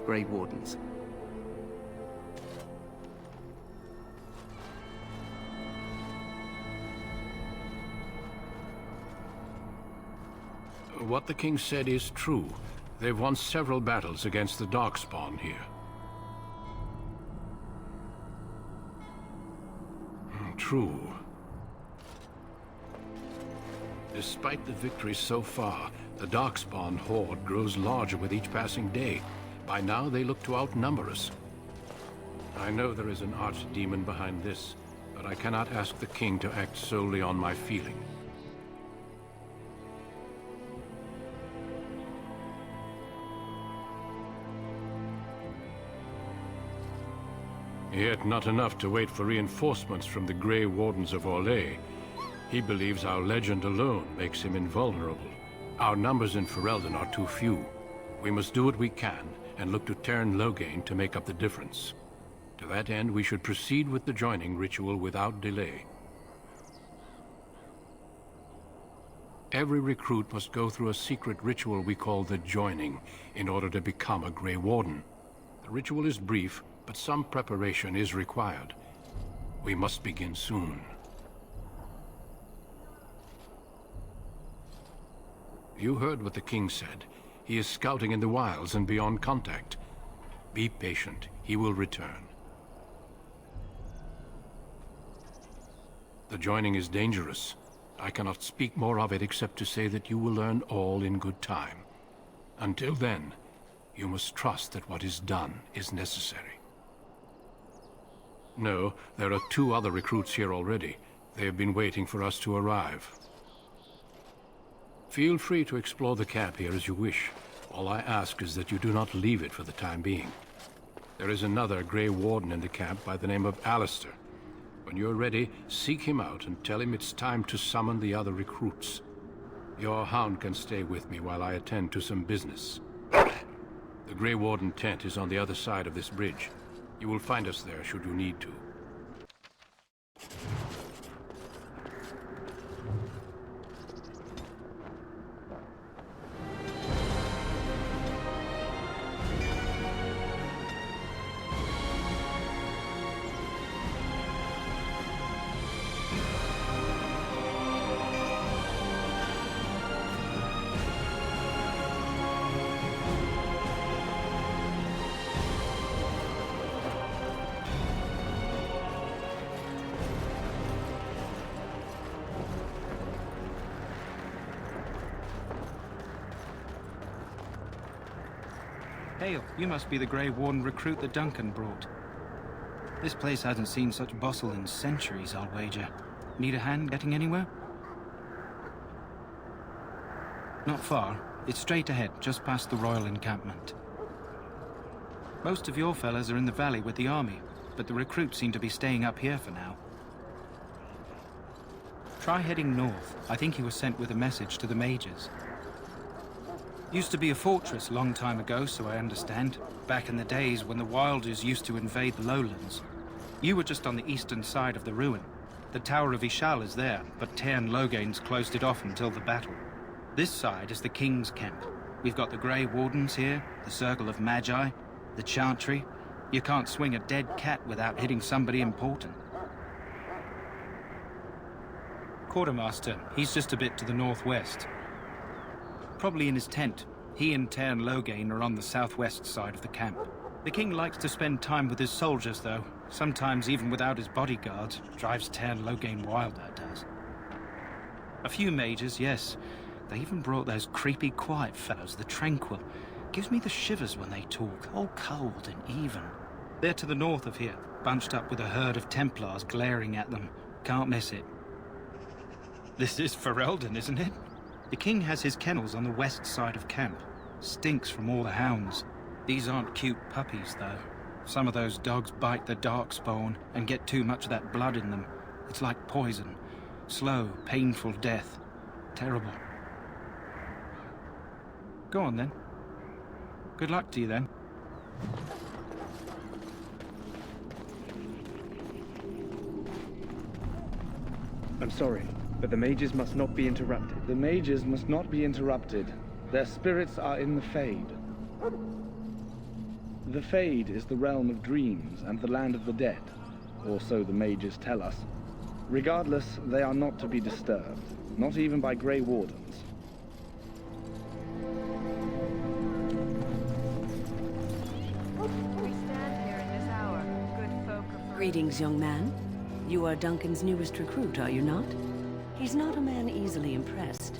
Grey Wardens. What the king said is true. They've won several battles against the Darkspawn here. True. Despite the victories so far, the Darkspawn horde grows larger with each passing day. By now, they look to outnumber us. I know there is an archdemon behind this, but I cannot ask the king to act solely on my feeling. Yet not enough to wait for reinforcements from the Grey Wardens of Orlais. He believes our legend alone makes him invulnerable. Our numbers in Ferelden are too few. We must do what we can, and look to Teyrn Loghain to make up the difference. To that end, we should proceed with the joining ritual without delay. Every recruit must go through a secret ritual we call the Joining, in order to become a Grey Warden. The ritual is brief, but some preparation is required. We must begin soon. You heard what the king said. He is scouting in the wilds and beyond contact. Be patient. He will return. The joining is dangerous. I cannot speak more of it except to say that you will learn all in good time. Until then, you must trust that what is done is necessary. No, there are 2 other recruits here already. They have been waiting for us to arrive. Feel free to explore the camp here as you wish. All I ask is that you do not leave it for the time being. There is another Grey Warden in the camp by the name of Alistair. When you're ready, seek him out and tell him it's time to summon the other recruits. Your hound can stay with me while I attend to some business. The Grey Warden tent is on the other side of this bridge. You will find us there should you need to. Hale, you must be the Grey Warden recruit that Duncan brought. This place hasn't seen such bustle in centuries, I'll wager. Need a hand getting anywhere? Not far. It's straight ahead, just past the royal encampment. Most of your fellas are in the valley with the army, but the recruits seem to be staying up here for now. Try heading north. I think he was sent with a message to the mages. Used to be a fortress a long time ago, so I understand. Back in the days when the Wilders used to invade the lowlands. You were just on the eastern side of the ruin. The Tower of Ishal is there, but Tairn Logain's closed it off until the battle. This side is the King's camp. We've got the Grey Wardens here, the Circle of Magi, the Chantry. You can't swing a dead cat without hitting somebody important. Quartermaster, he's just a bit to the northwest. Probably in his tent. He and Tairn Logain are on the southwest side of the camp. The king likes to spend time with his soldiers, though. Sometimes even without his bodyguards. Drives Tairn Logain wild, that does. A few mages, yes. They even brought those creepy, quiet fellows, the Tranquil. Gives me the shivers when they talk, all cold and even. They're to the north of here, bunched up with a herd of Templars glaring at them. Can't miss it. This is Ferelden, isn't it? The king has his kennels on the west side of camp. Stinks from all the hounds. These aren't cute puppies, though. Some of those dogs bite the darkspawn and get too much of that blood in them. It's like poison. Slow, painful death. Terrible. Go on, then. Good luck to you, then. I'm sorry, but the mages must not be interrupted. The mages must not be interrupted. Their spirits are in the Fade. The Fade is the realm of dreams and the land of the dead, or so the mages tell us. Regardless, they are not to be disturbed, not even by Grey Wardens. We stand here in this hour, good folk of... Greetings, young man. You are Duncan's newest recruit, are you not? He's not a man easily impressed.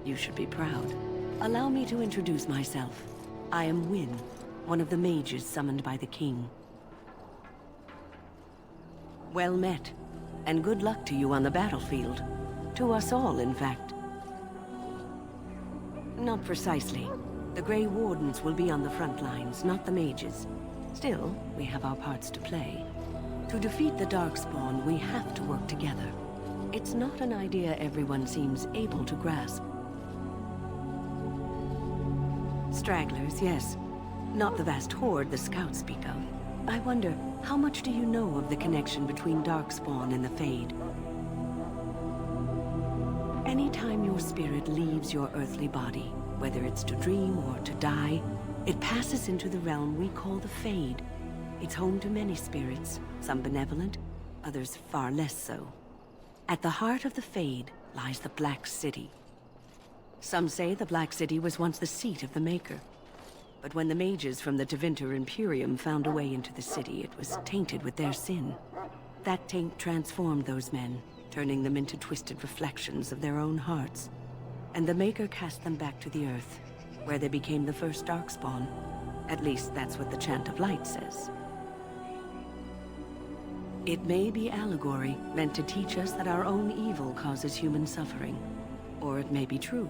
You should be proud. Allow me to introduce myself. I am Wynne, one of the mages summoned by the king. Well met, and good luck to you on the battlefield. To us all, in fact. Not precisely. The Grey Wardens will be on the front lines, not the mages. Still, we have our parts to play. To defeat the Darkspawn, we have to work together. It's not an idea everyone seems able to grasp. Stragglers, yes. Not the vast horde the scouts speak of. I wonder, how much do you know of the connection between Darkspawn and the Fade? Anytime your spirit leaves your earthly body, whether it's to dream or to die, it passes into the realm we call the Fade. It's home to many spirits, some benevolent, others far less so. At the heart of the Fade lies the Black City. Some say the Black City was once the seat of the Maker. But when the mages from the Tevinter Imperium found a way into the city, it was tainted with their sin. That taint transformed those men, turning them into twisted reflections of their own hearts. And the Maker cast them back to the Earth, where they became the first Darkspawn. At least that's what the Chant of Light says. It may be allegory, meant to teach us that our own evil causes human suffering. Or it may be true.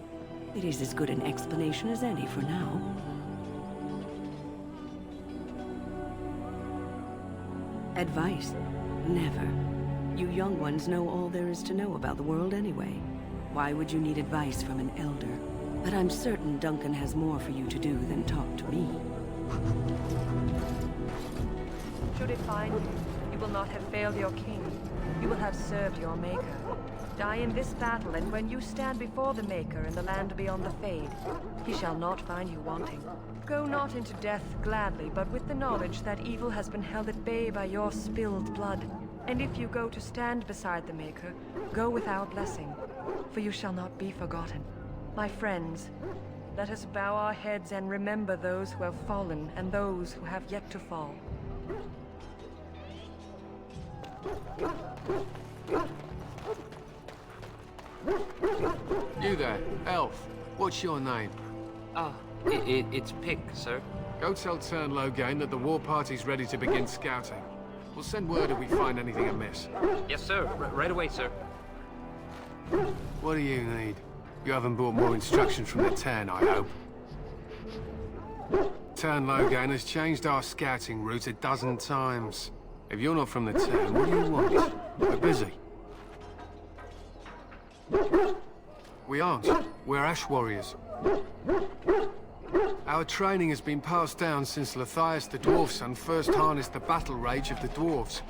It is as good an explanation as any for now. Advice? Never. You young ones know all there is to know about the world anyway. Why would you need advice from an elder? But I'm certain Duncan has more for you to do than talk to me. Should it find you, you will not have failed your king. You will have served your maker. Die in this battle, and when you stand before the Maker in the land beyond the Fade, he shall not find you wanting. Go not into death gladly, but with the knowledge that evil has been held at bay by your spilled blood. And if you go to stand beside the Maker, go with our blessing, for you shall not be forgotten. My friends, let us bow our heads and remember those who have fallen and those who have yet to fall. You there, elf. What's your name? It's Pick, sir. Go tell Tern Loghain that the war party's ready to begin scouting. We'll send word if we find anything amiss. Yes, sir. Right away, sir. What do you need? You haven't brought more instructions from the Tern, I hope. Tern Loghain has changed our scouting route a dozen times. If you're not from the Tern, what do you want? We're busy. We aren't. We're Ash Warriors. Our training has been passed down since Lathias the Dwarf's son first harnessed the battle rage of the dwarves.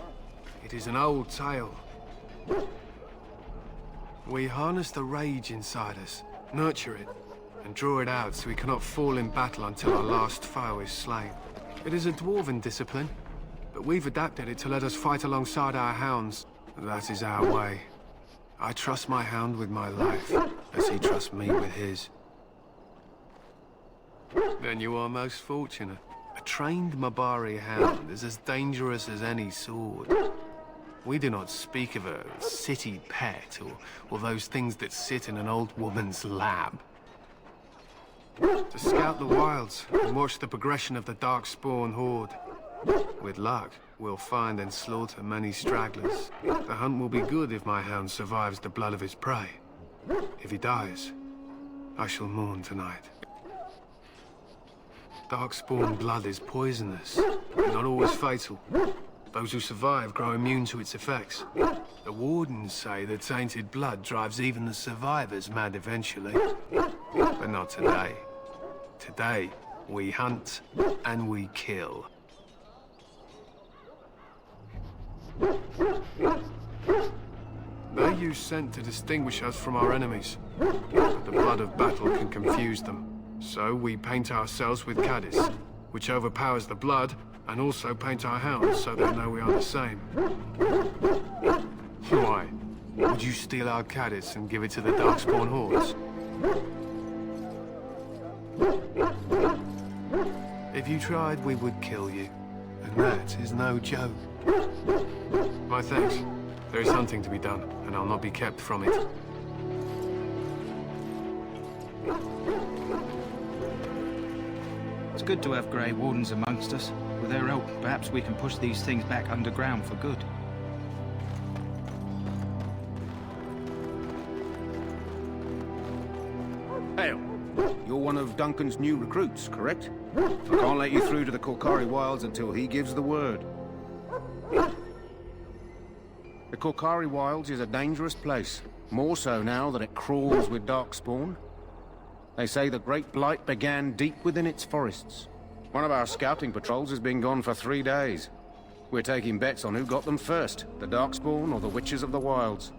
It is an old tale. We harness the rage inside us, nurture it, and draw it out so we cannot fall in battle until our last foe is slain. It is a dwarven discipline, but we've adapted it to let us fight alongside our hounds. That is our way. I trust my hound with my life, as he trusts me with his. Then you are most fortunate. A trained Mabari hound is as dangerous as any sword. We do not speak of a city pet, or those things that sit in an old woman's lap. To scout the wilds and watch the progression of the Darkspawn horde. With luck, we'll find and slaughter many stragglers. The hunt will be good if my hound survives the blood of his prey. If he dies, I shall mourn tonight. Darkspawn blood is poisonous, but not always fatal. Those who survive grow immune to its effects. The wardens say that tainted blood drives even the survivors mad eventually. But not today. Today, we hunt and we kill. They use scent to distinguish us from our enemies, but the blood of battle can confuse them. So we paint ourselves with Caddis, which overpowers the blood, and also paint our hounds so they know we are the same. Why? Would you steal our Caddis and give it to the Darkspawn hordes? If you tried, we would kill you, and that is no joke. My thanks. There is hunting to be done, and I'll not be kept from it. It's good to have Grey Wardens amongst us. With their help, perhaps we can push these things back underground for good. Hail. You're one of Duncan's new recruits, correct? I can't let you through to the Korcari Wilds until he gives the word. The Korcari Wilds is a dangerous place. More so now that it crawls with Darkspawn. They say the Great Blight began deep within its forests. One of our scouting patrols has been gone for 3 days. We're taking bets on who got them first, the Darkspawn or the Witches of the Wilds.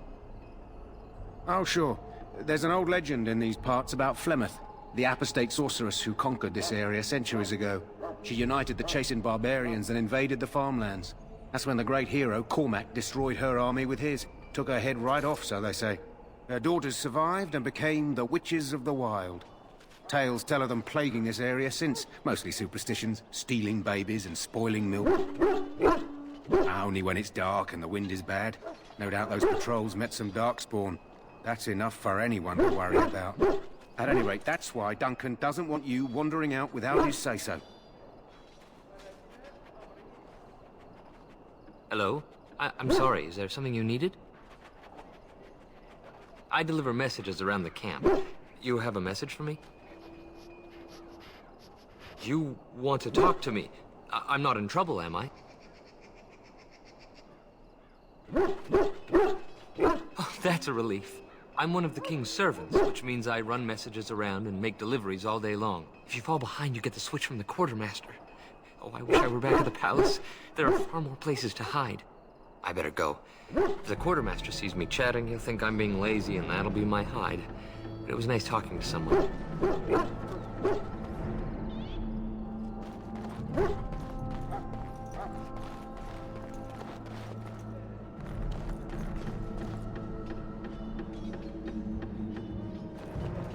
Oh, sure. There's an old legend in these parts about Flemeth, the apostate sorceress who conquered this area centuries ago. She united the chastened barbarians and invaded the farmlands. That's when the great hero, Cormac, destroyed her army with his. Took her head right off, so they say. Her daughters survived and became the Witches of the Wild. Tales tell of them plaguing this area since, mostly superstitions, stealing babies and spoiling milk. Only when it's dark and the wind is bad. No doubt those patrols met some Darkspawn. That's enough for anyone to worry about. At any rate, that's why Duncan doesn't want you wandering out without his say-so. Hello? I'm sorry, is there something you needed? I deliver messages around the camp. You have a message for me? You want to talk to me? I'm not in trouble, am I? Oh, that's a relief. I'm one of the king's servants, which means I run messages around and make deliveries all day long. If you fall behind, you get the switch from the quartermaster. Oh, I wish I were back at the palace. There are far more places to hide. I better go. If the quartermaster sees me chatting, he'll think I'm being lazy, and that'll be my hide. But it was nice talking to someone.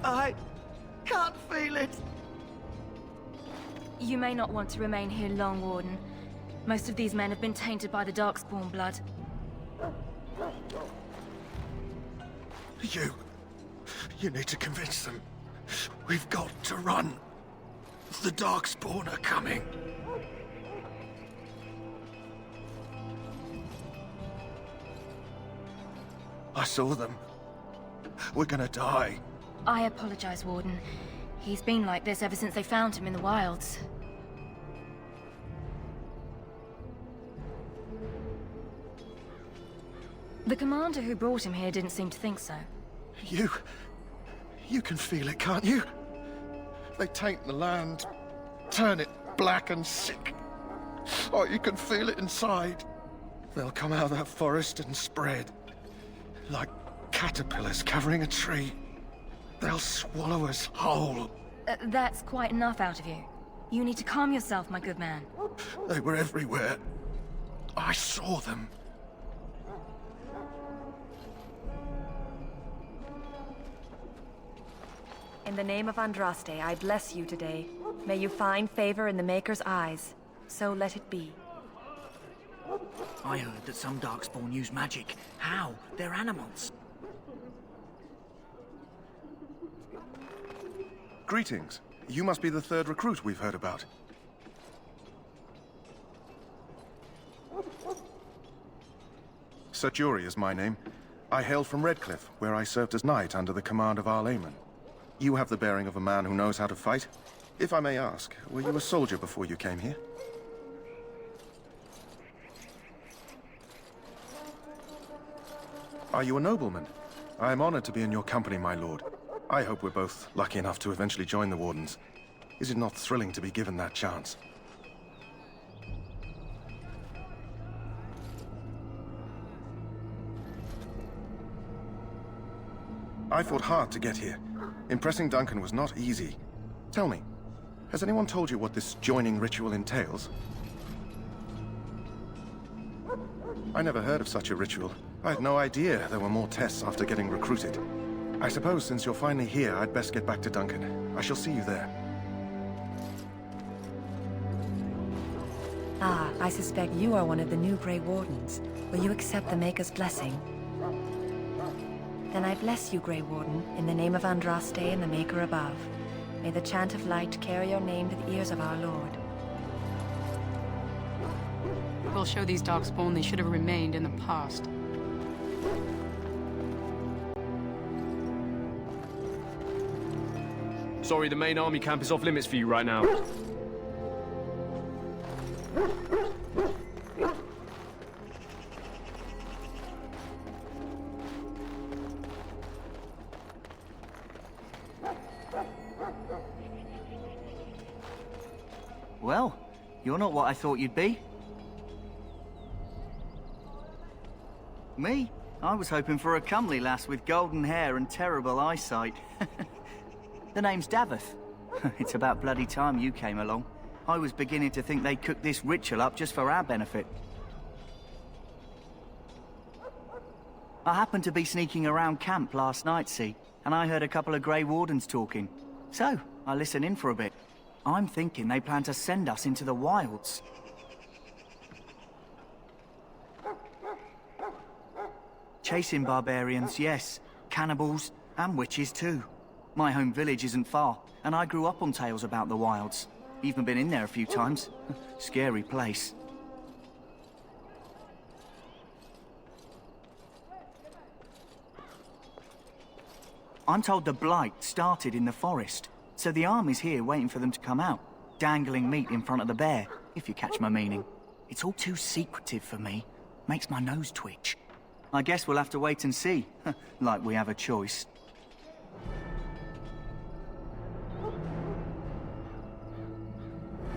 I can't feel it. You may not want to remain here long, Warden. Most of these men have been tainted by the Darkspawn blood. You need to convince them. We've got to run. The Darkspawn are coming. I saw them. We're gonna die. I apologize, Warden. He's been like this ever since they found him in the wilds. The commander who brought him here didn't seem to think so. You can feel it, can't you? They taint the land, turn it black and sick. Oh, you can feel it inside. They'll come out of that forest and spread. Like caterpillars covering a tree. They'll swallow us whole. That's quite enough out of you. You need to calm yourself, my good man. They were everywhere. I saw them. In the name of Andraste, I bless you today. May you find favor in the Maker's eyes. So let it be. I heard that some Darkspawn use magic. How? They're animals. Greetings. You must be the third recruit we've heard about. Sir Jury is my name. I hail from Redcliffe, where I served as knight under the command of Arl Eamon. You have the bearing of a man who knows how to fight. If I may ask, were you a soldier before you came here? Are you a nobleman? I am honored to be in your company, my lord. I hope we're both lucky enough to eventually join the Wardens. Is it not thrilling to be given that chance? I fought hard to get here. Impressing Duncan was not easy. Tell me, has anyone told you what this joining ritual entails? I never heard of such a ritual. I had no idea there were more tests after getting recruited. I suppose since you're finally here, I'd best get back to Duncan. I shall see you there. Ah, I suspect you are one of the new Grey Wardens. Will you accept the Maker's blessing? Then I bless you, Grey Warden, in the name of Andraste and the Maker above. May the chant of light carry your name to the ears of our Lord. We'll show these Darkspawn they should have remained in the past. Sorry, the main army camp is off limits for you right now. Well, you're not what I thought you'd be. Me? I was hoping for a comely lass with golden hair and terrible eyesight. The name's Daveth. It's about bloody time you came along. I was beginning to think they cooked this ritual up just for our benefit. I happened to be sneaking around camp last night, see, and I heard a couple of Grey Wardens talking. So, I listened in for a bit. I'm thinking they plan to send us into the wilds. Chasing barbarians, yes. Cannibals, and witches too. My home village isn't far, and I grew up on tales about the wilds. Even been in there a few times. Scary place. I'm told the Blight started in the forest, so the army's here waiting for them to come out, dangling meat in front of the bear, if you catch my meaning. It's all too secretive for me. Makes my nose twitch. I guess we'll have to wait and see, like we have a choice.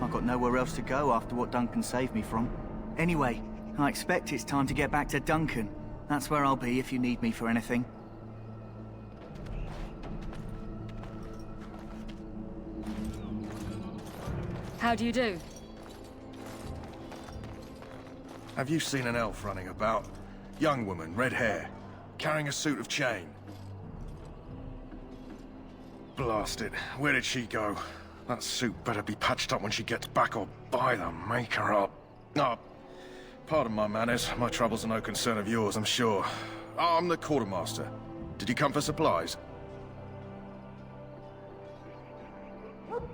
I've got nowhere else to go after what Duncan saved me from. Anyway, I expect it's time to get back to Duncan. That's where I'll be if you need me for anything. How do you do? Have you seen an elf running about? Young woman, red hair, carrying a suit of chain. Blast it. Where did she go? That suit better be patched up when she gets back, or by the maker up. Oh, pardon my manners. My troubles are no concern of yours, I'm sure. Oh, I'm the quartermaster. Did you come for supplies?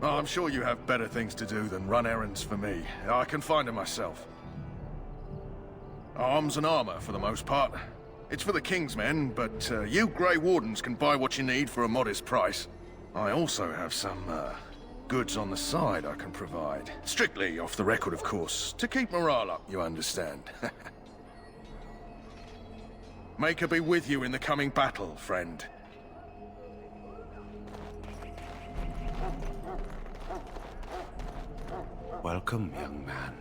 Oh, I'm sure you have better things to do than run errands for me. I can find them myself. Arms and armor, for the most part. It's for the King's men, but you Grey Wardens can buy what you need for a modest price. I also have some, goods on the side I can provide. Strictly off the record, of course. To keep morale up, you understand. Maker be with you in the coming battle, friend. Welcome, young man.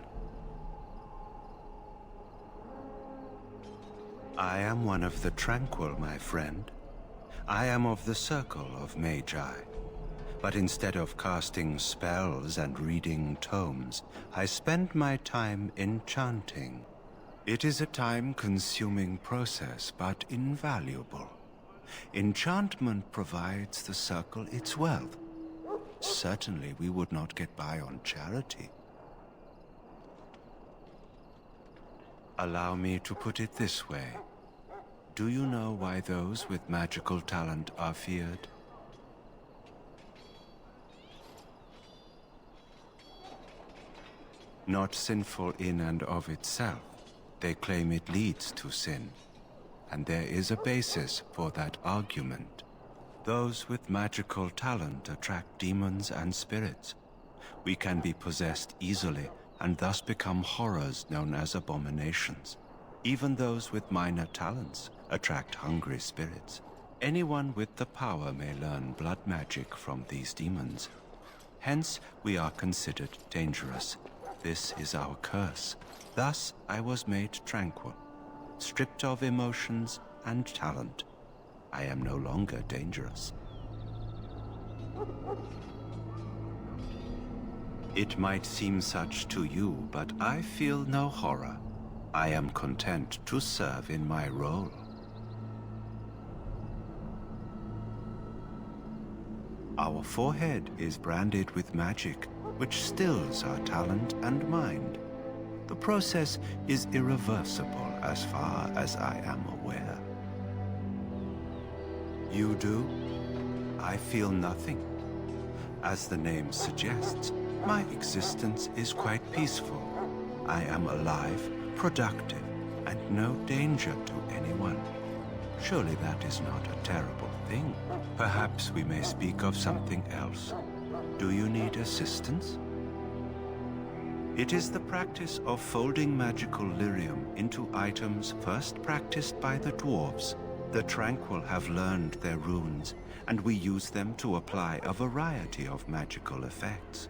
I am one of the Tranquil, my friend. I am of the Circle of Magi. But instead of casting spells and reading tomes, I spend my time enchanting. It is a time-consuming process, but invaluable. Enchantment provides the Circle its wealth. Certainly we would not get by on charity. Allow me to put it this way. Do you know why those with magical talent are feared? Not sinful in and of itself. They claim it leads to sin. And there is a basis for that argument. Those with magical talent attract demons and spirits. We can be possessed easily and thus become horrors known as abominations. Even those with minor talents attract hungry spirits. Anyone with the power may learn blood magic from these demons. Hence, we are considered dangerous. This is our curse. Thus, I was made tranquil, stripped of emotions and talent. I am no longer dangerous. It might seem such to you, but I feel no horror. I am content to serve in my role. Our forehead is branded with magic, which stills our talent and mind. The process is irreversible as far as I am aware. You do? I feel nothing. As the name suggests, my existence is quite peaceful. I am alive, productive, and no danger to anyone. Surely that is not a terrible thing. Perhaps we may speak of something else. Do you need assistance? It is the practice of folding magical lyrium into items first practiced by the dwarves. The Tranquil have learned their runes, and we use them to apply a variety of magical effects.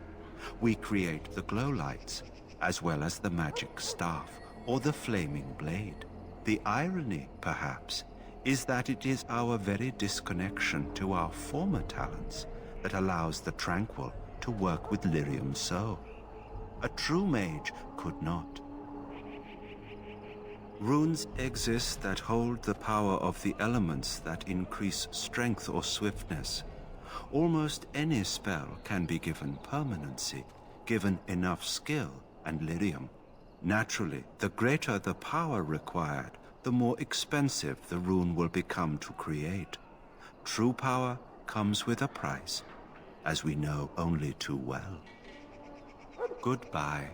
We create the glow lights, as well as the magic staff, or the flaming blade. The irony, perhaps, is that it is our very disconnection to our former talents that allows the Tranquil to work with lyrium so. A true mage could not. Runes exist that hold the power of the elements that increase strength or swiftness. Almost any spell can be given permanency, given enough skill and lyrium. Naturally, the greater the power required, the more expensive the rune will become to create. True power comes with a price, as we know only too well. Goodbye.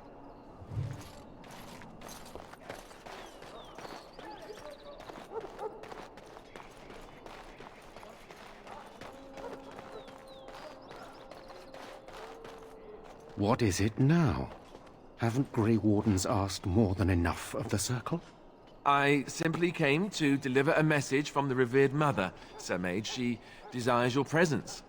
What is it now? Haven't Grey Wardens asked more than enough of the Circle? I simply came to deliver a message from the revered mother, Sir Mage. She desires your presence.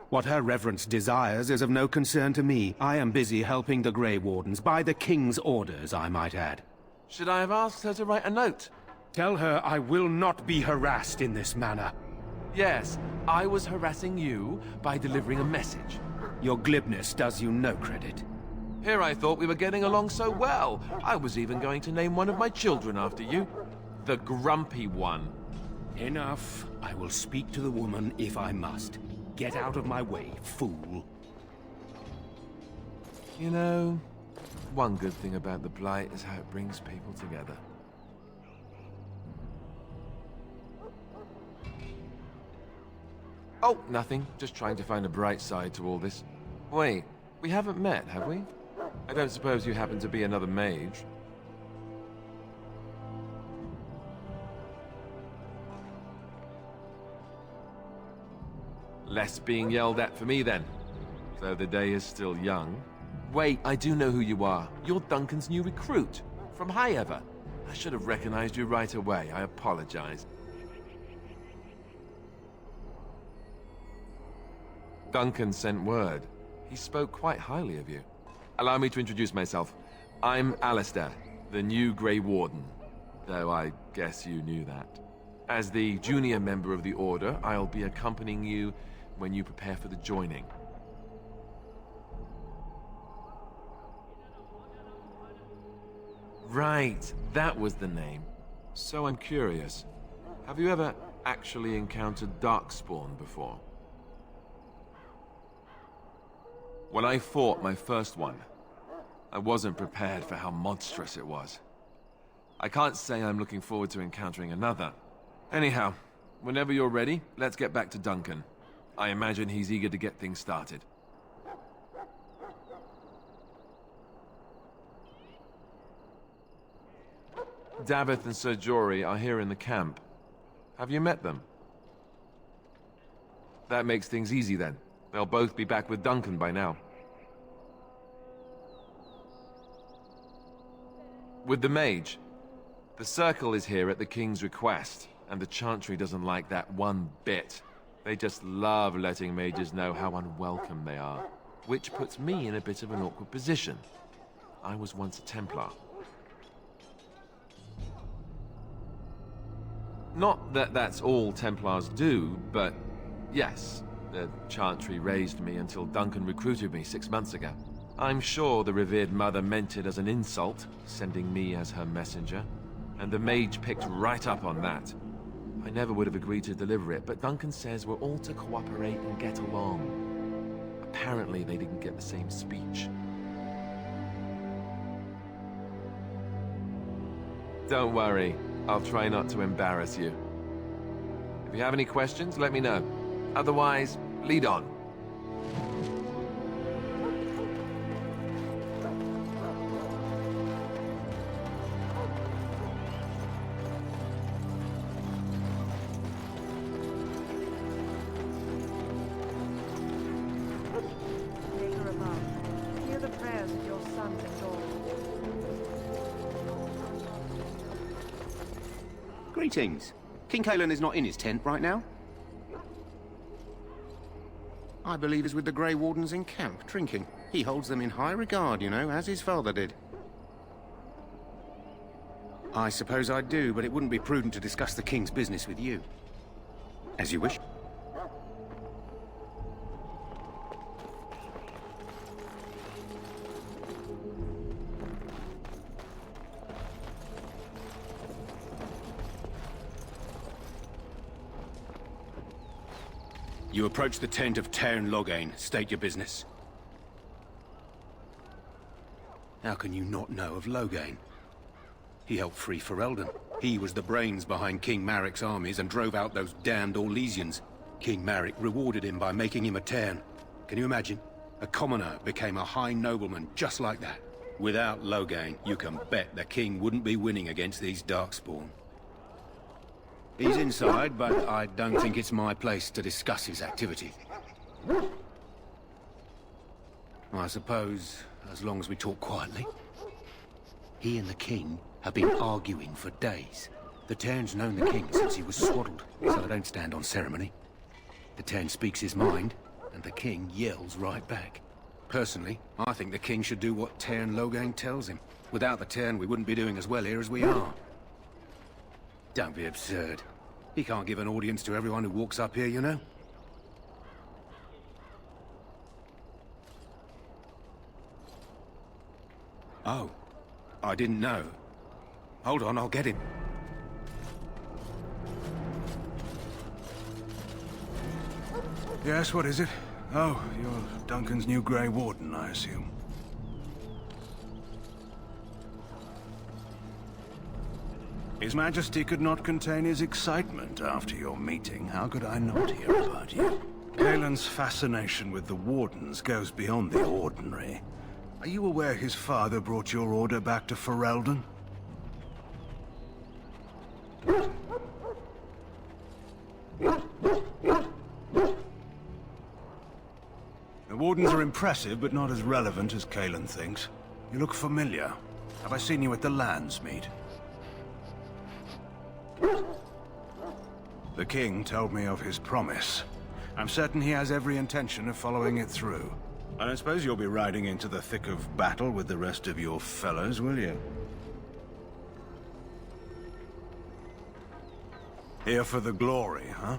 What her reverence desires is of no concern to me. I am busy helping the Grey Wardens, by the King's orders, I might add. Should I have asked her to write a note? Tell her I will not be harassed in this manner. Yes, I was harassing you by delivering a message. Your glibness does you no credit. Here I thought we were getting along so well. I was even going to name one of my children after you. The Grumpy One. Enough. I will speak to the woman if I must. Get out of my way, fool. You know, one good thing about the Blight is how it brings people together. Oh, nothing. Just trying to find a bright side to all this. Wait, we haven't met, have we? I don't suppose you happen to be another mage? Less being yelled at for me, then. Though the day is still young. Wait, I do know who you are. You're Duncan's new recruit. From Highever. I should have recognized you right away. I apologize. Duncan sent word. He spoke quite highly of you. Allow me to introduce myself. I'm Alistair, the new Grey Warden. Though I guess you knew that. As the junior member of the Order, I'll be accompanying you when you prepare for the joining. Right, that was the name. So I'm curious. Have you ever actually encountered Darkspawn before? When I fought my first one, I wasn't prepared for how monstrous it was. I can't say I'm looking forward to encountering another. Anyhow, whenever you're ready, let's get back to Duncan. I imagine he's eager to get things started. Davith and Sir Jory are here in the camp. Have you met them? That makes things easy then. They'll both be back with Duncan by now. With the mage, the Circle is here at the King's request, and the Chantry doesn't like that one bit. They just love letting mages know how unwelcome they are, which puts me in a bit of an awkward position. I was once a Templar. Not that that's all Templars do, but yes, the Chantry raised me until Duncan recruited me 6 months ago. I'm sure the revered mother meant it as an insult, sending me as her messenger, and the mage picked right up on that. I never would have agreed to deliver it, but Duncan says we're all to cooperate and get along. Apparently they didn't get the same speech. Don't worry, I'll try not to embarrass you. If you have any questions, let me know. Otherwise, lead on. Maker above, hear the prayers of your sons and daughters. Greetings. King Cailan is not in his tent right now? I believe he's with the Grey Wardens in camp, drinking. He holds them in high regard, you know, as his father did. I suppose I do, but it wouldn't be prudent to discuss the King's business with you. As you wish. You approach the tent of Tairn Loghain. State your business. How can you not know of Loghain? He helped free Ferelden. He was the brains behind King Maric's armies and drove out those damned Orlesians. King Maric rewarded him by making him a Tairn. Can you imagine? A commoner became a high nobleman just like that. Without Loghain, you can bet the king wouldn't be winning against these Darkspawn. He's inside, but I don't think it's my place to discuss his activity. I suppose, as long as we talk quietly. He and the king have been arguing for days. The Tern's known the king since he was swaddled, so I don't stand on ceremony. The Tern speaks his mind, and the king yells right back. Personally, I think the king should do what Tern Loghain tells him. Without the Tern, we wouldn't be doing as well here as we are. Don't be absurd. He can't give an audience to everyone who walks up here, you know? Oh, I didn't know. Hold on, I'll get him. Yes, what is it? Oh, you're Duncan's new Grey Warden, I assume. His Majesty could not contain his excitement after your meeting. How could I not hear about you? Caelan's fascination with the Wardens goes beyond the ordinary. Are you aware his father brought your order back to Ferelden? The Wardens are impressive, but not as relevant as Caelan thinks. You look familiar. Have I seen you at the Landsmeet? The King told me of his promise. I'm certain he has every intention of following it through. I don't suppose you'll be riding into the thick of battle with the rest of your fellows, will you? Here for the glory, huh?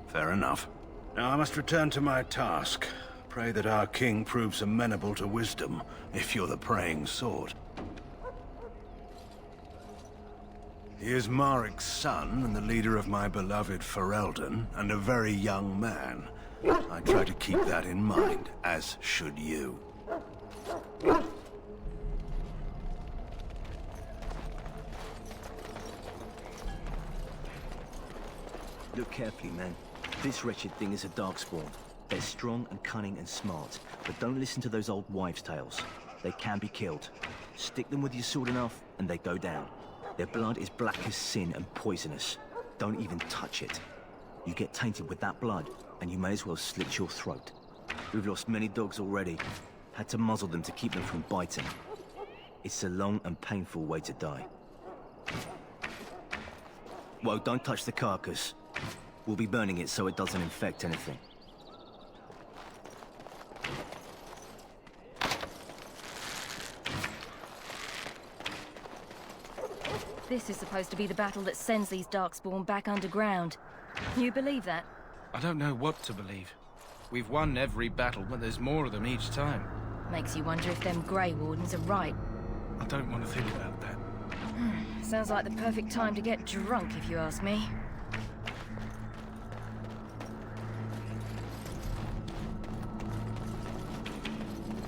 Fair enough. Now I must return to my task. Pray that our king proves amenable to wisdom, if you're the praying sort. He is Marik's son, and the leader of my beloved Ferelden, and a very young man. I try to keep that in mind, as should you. Look carefully, man. This wretched thing is a Darkspawn. They're strong and cunning and smart, but don't listen to those old wives' tales. They can be killed. Stick them with your sword enough, and they go down. Their blood is black as sin and poisonous. Don't even touch it. You get tainted with that blood, and you may as well slit your throat. We've lost many dogs already. Had to muzzle them to keep them from biting. It's a long and painful way to die. Well, don't touch the carcass. We'll be burning it so it doesn't infect anything. This is supposed to be the battle that sends these Darkspawn back underground. You believe that? I don't know what to believe. We've won every battle, but there's more of them each time. Makes you wonder if them Grey Wardens are right. I don't want to think about that. Sounds like the perfect time to get drunk, if you ask me.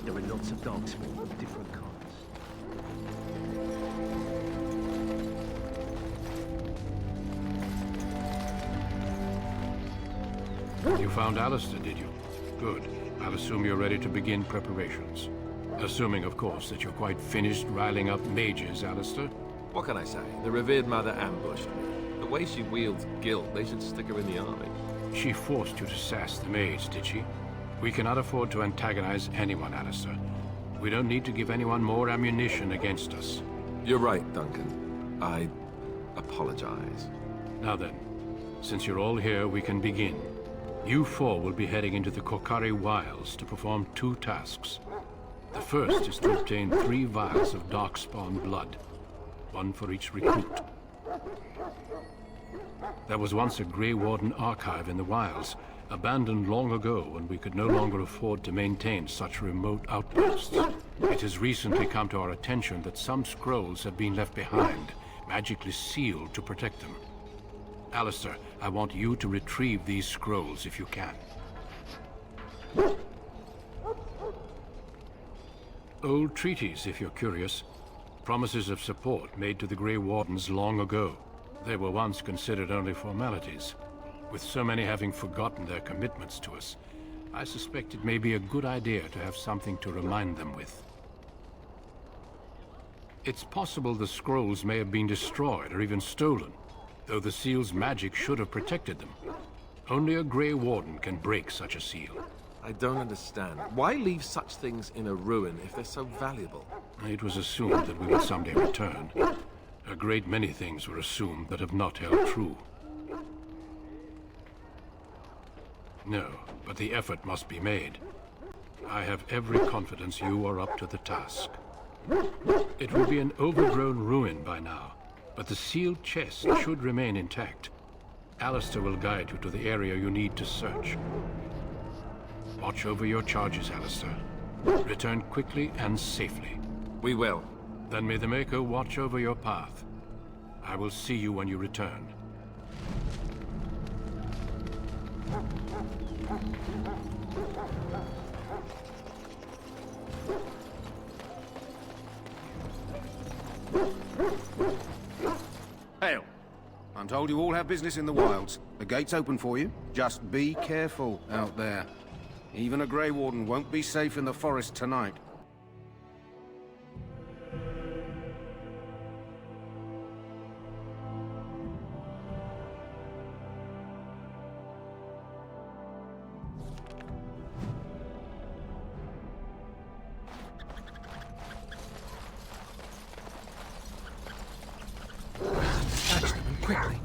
There are lots of Darkspawn of different kinds. You found Alistair, did you? Good. I'll assume you're ready to begin preparations. Assuming, of course, that you're quite finished riling up mages, Alistair. What can I say? The revered mother ambushed me. The way she wields guilt, they should stick her in the army. She forced you to sass the mage, did she? We cannot afford to antagonize anyone, Alistair. We don't need to give anyone more ammunition against us. You're right, Duncan. I apologize. Now then, since you're all here, we can begin. You four will be heading into the Korcari Wilds to perform 2 tasks. The first is to obtain 3 vials of Darkspawn blood, 1 for each recruit. There was once a Grey Warden archive in the wilds, abandoned long ago when we could no longer afford to maintain such remote outposts. It has recently come to our attention that some scrolls have been left behind, magically sealed to protect them. Alistair, I want you to retrieve these scrolls if you can. Old treaties, if you're curious. Promises of support made to the Grey Wardens long ago. They were once considered only formalities. With so many having forgotten their commitments to us, I suspect it may be a good idea to have something to remind them with. It's possible the scrolls may have been destroyed or even stolen, though the seal's magic should have protected them. Only a Grey Warden can break such a seal. I don't understand. Why leave such things in a ruin if they're so valuable? It was assumed that we would someday return. A great many things were assumed that have not held true. No, but the effort must be made. I have every confidence you are up to the task. It will be an overgrown ruin by now, but the sealed chest should remain intact. Alistair will guide you to the area you need to search. Watch over your charges, Alistair. Return quickly and safely. We will. Then may the Maker watch over your path. I will see you when you return. Hail. I'm told you all have business in the wilds. The gate's open for you. Just be careful out there. Even a Grey Warden won't be safe in the forest tonight. Quickly.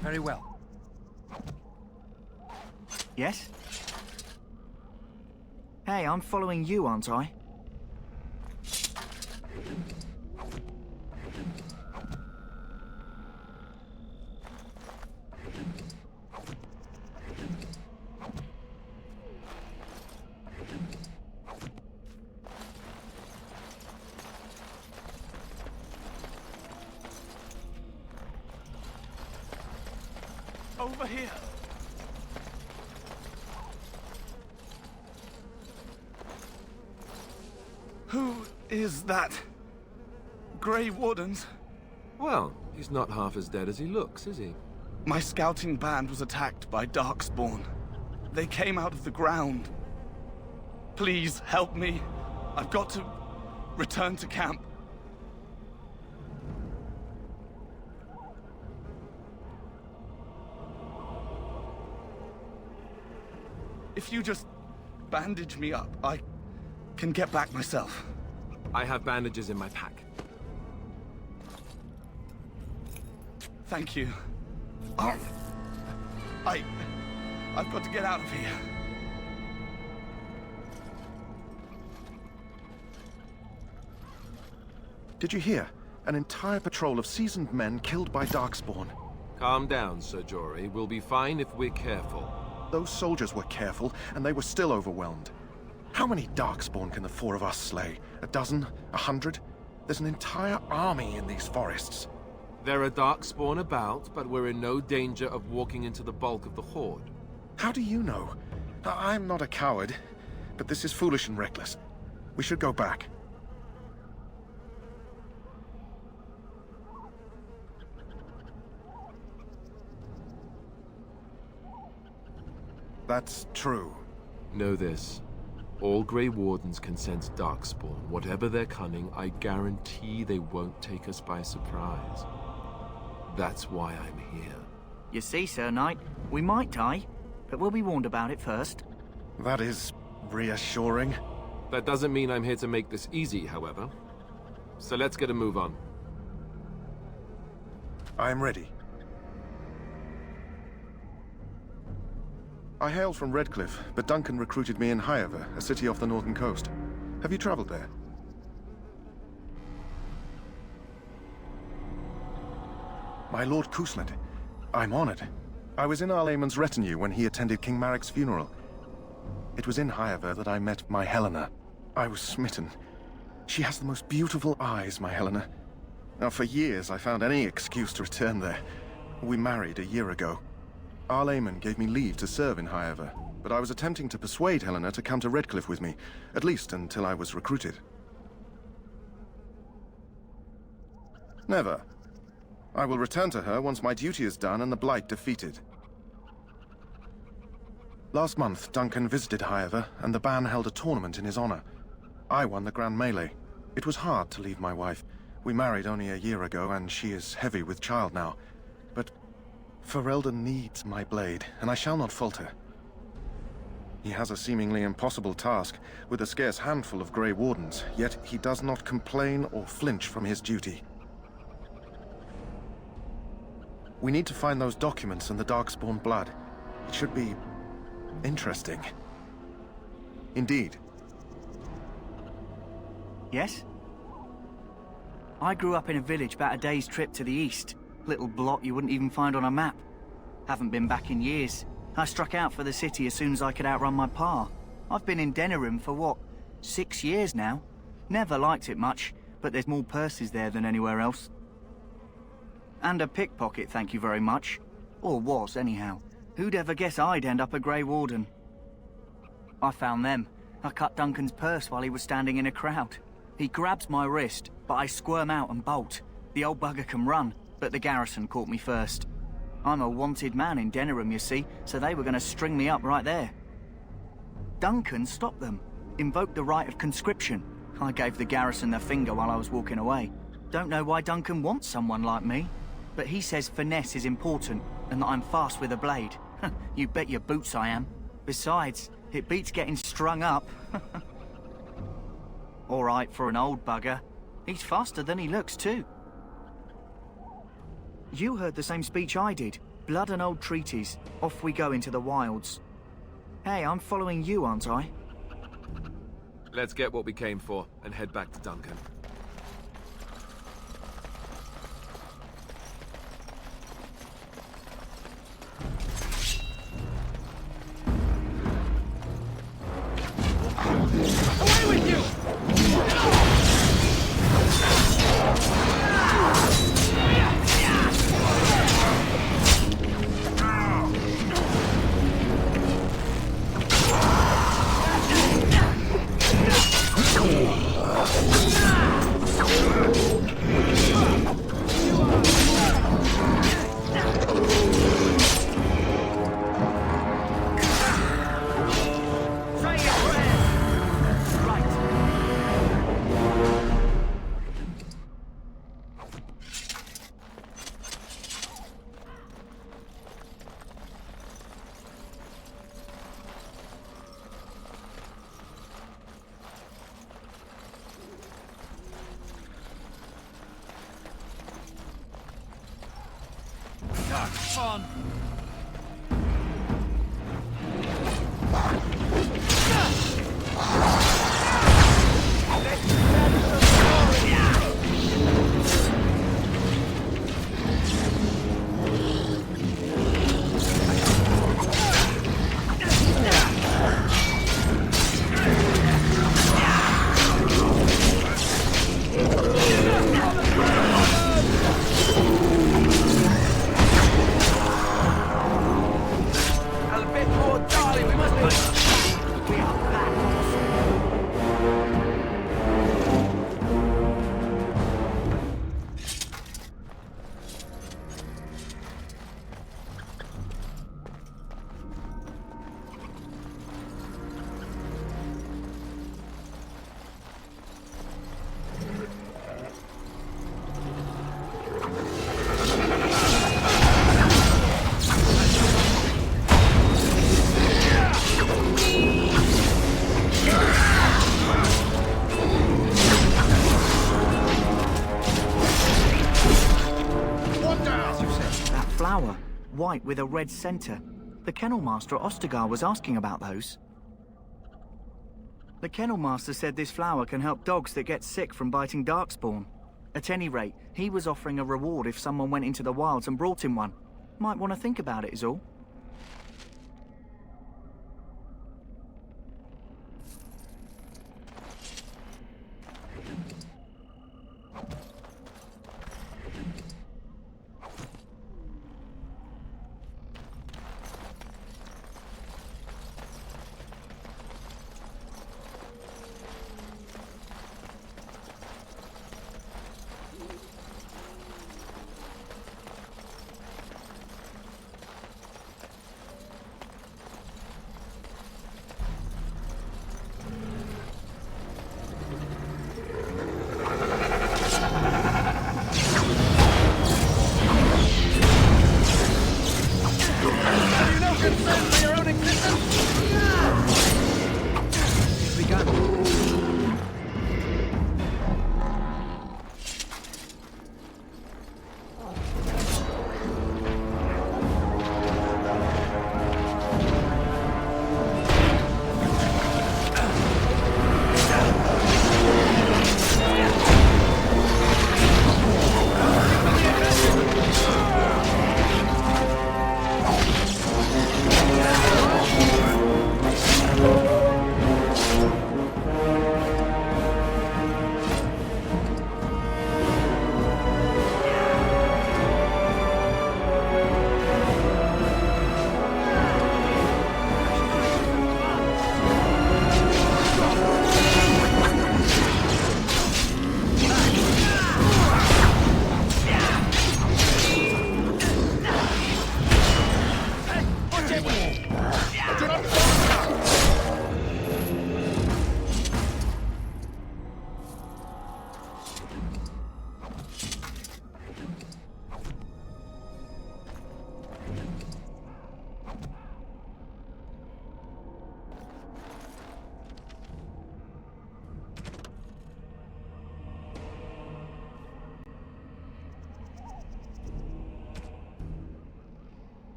Very well. Yes? Hey, I'm following you, aren't I? Over here. Who is that? Grey Wardens? Well, he's not half as dead as he looks, is he? My scouting band was attacked by Darkspawn. They came out of the ground. Please help me. I've got to return to camp. If you just bandage me up, I can get back myself. I have bandages in my pack. Thank you. Oh, I've got to get out of here. Did you hear? An entire patrol of seasoned men killed by Darkspawn. Calm down, Sir Jory. We'll be fine if we're careful. Those soldiers were careful, and they were still overwhelmed. How many Darkspawn can the four of us slay? A dozen? 100? There's an entire army in these forests. There are Darkspawn about, but we're in no danger of walking into the bulk of the Horde. How do you know? I'm not a coward, but this is foolish and reckless. We should go back. That's true. Know this. All Grey Wardens can sense Darkspawn. Whatever their cunning, I guarantee they won't take us by surprise. That's why I'm here. You see, Sir Knight, we might die, but we'll be warned about it first. That is reassuring. That doesn't mean I'm here to make this easy, however. So let's get a move on. I'm ready. I hail from Redcliffe, but Duncan recruited me in Highever, a city off the northern coast. Have you traveled there? My Lord Cousland, I'm honored. I was in Arl Eamon's retinue when he attended King Maric's funeral. It was in Highever that I met my Helena. I was smitten. She has the most beautiful eyes, my Helena. Now, for years, I found any excuse to return there. We married a year ago. Arl Eamon gave me leave to serve in Highever. but I was attempting to persuade Helena to come to Redcliffe with me, at least until I was recruited. Never. I will return to her once my duty is done and the Blight defeated. Last month, Duncan visited Highever, and the Ban held a tournament in his honor. I won the Grand Melee. It was hard to leave my wife. We married only a year ago, and she is heavy with child now. But Ferelden needs my blade, and I shall not falter. He has a seemingly impossible task, with a scarce handful of Grey Wardens, yet he does not complain or flinch from his duty. We need to find those documents and the Darkspawn blood. It should be interesting. Indeed. Yes? I grew up in a village about a day's trip to the east. Little blot you wouldn't even find on a map. Haven't been back in years. I struck out for the city as soon as I could outrun my pa. I've been in Denerim for what, 6 years now? Never liked it much, but there's more purses there than anywhere else. And a pickpocket, thank you very much. Or was, anyhow. Who'd ever guess I'd end up a Grey Warden? I found them. I cut Duncan's purse while he was standing in a crowd. He grabs my wrist, but I squirm out and bolt. The old bugger can run, but the garrison caught me first. I'm a wanted man in Denerim, you see, so they were going to string me up right there. Duncan stopped them, invoked the right of conscription. I gave the garrison the finger while I was walking away. Don't know why Duncan wants someone like me, but he says finesse is important and that I'm fast with a blade. You bet your boots I am. Besides, it beats getting strung up. All right for an old bugger. He's faster than he looks, too. You heard the same speech I did. Blood and old treaties. Off we go into the wilds. Hey, I'm following you, aren't I? Let's get what we came for and head back to Duncan. Away with you! Fun. White with a red center. The Kennel Master at Ostagar was asking about those. The Kennel Master said this flower can help dogs that get sick from biting Darkspawn. At any rate, he was offering a reward if someone went into the wilds and brought him one. Might want to think about it is all.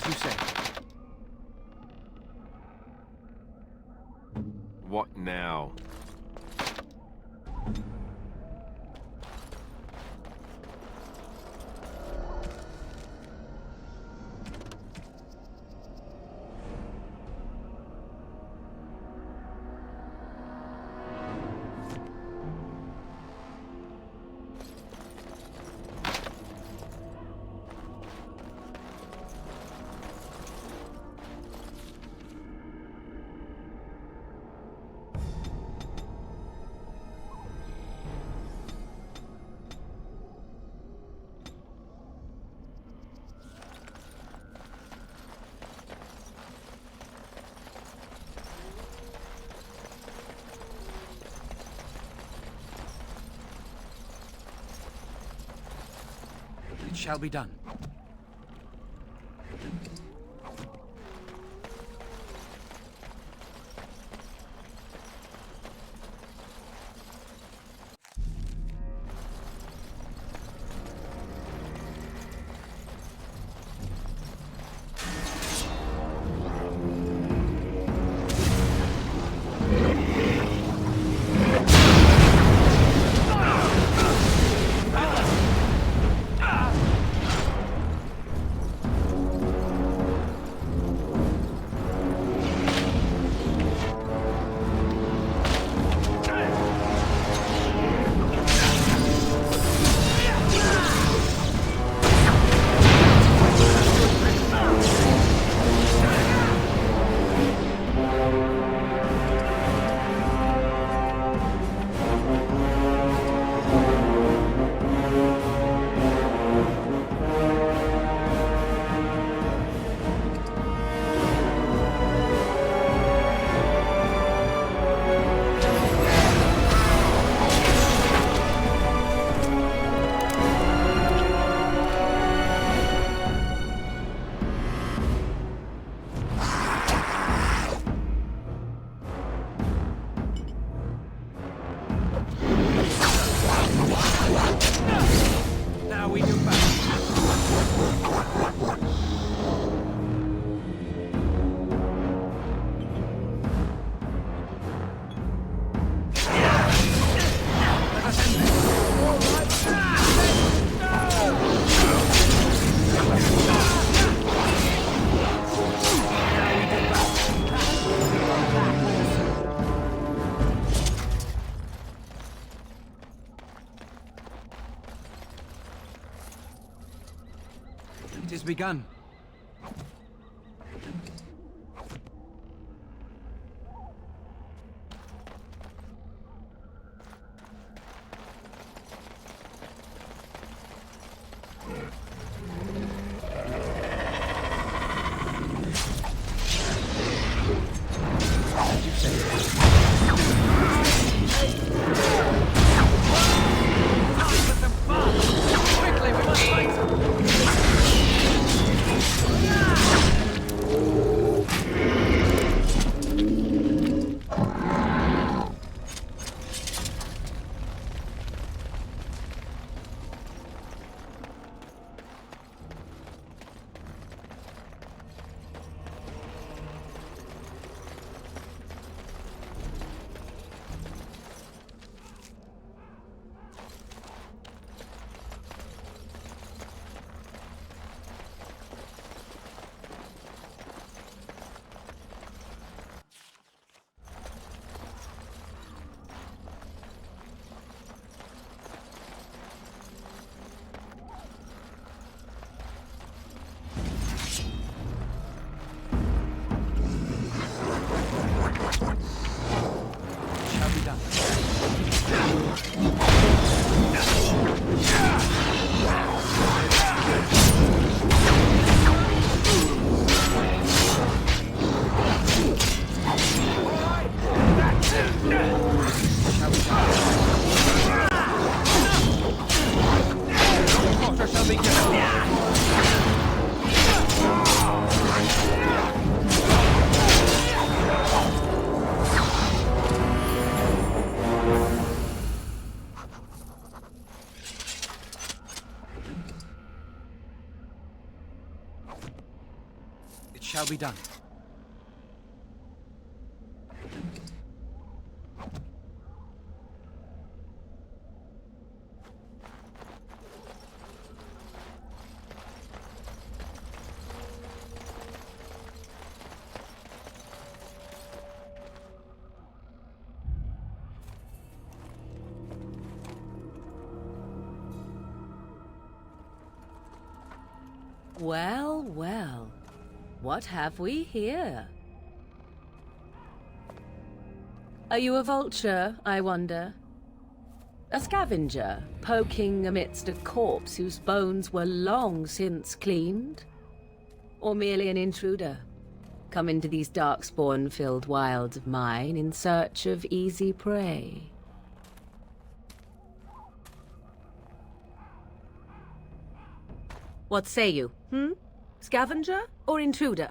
you say? What now? It shall be done. It is begun. shall be done. Well, well. What have we here? Are you a vulture, I wonder? A scavenger, poking amidst a corpse whose bones were long since cleaned? Or merely an intruder, come into these darkspawn-filled wilds of mine in search of easy prey? What say you, Scavenger or intruder?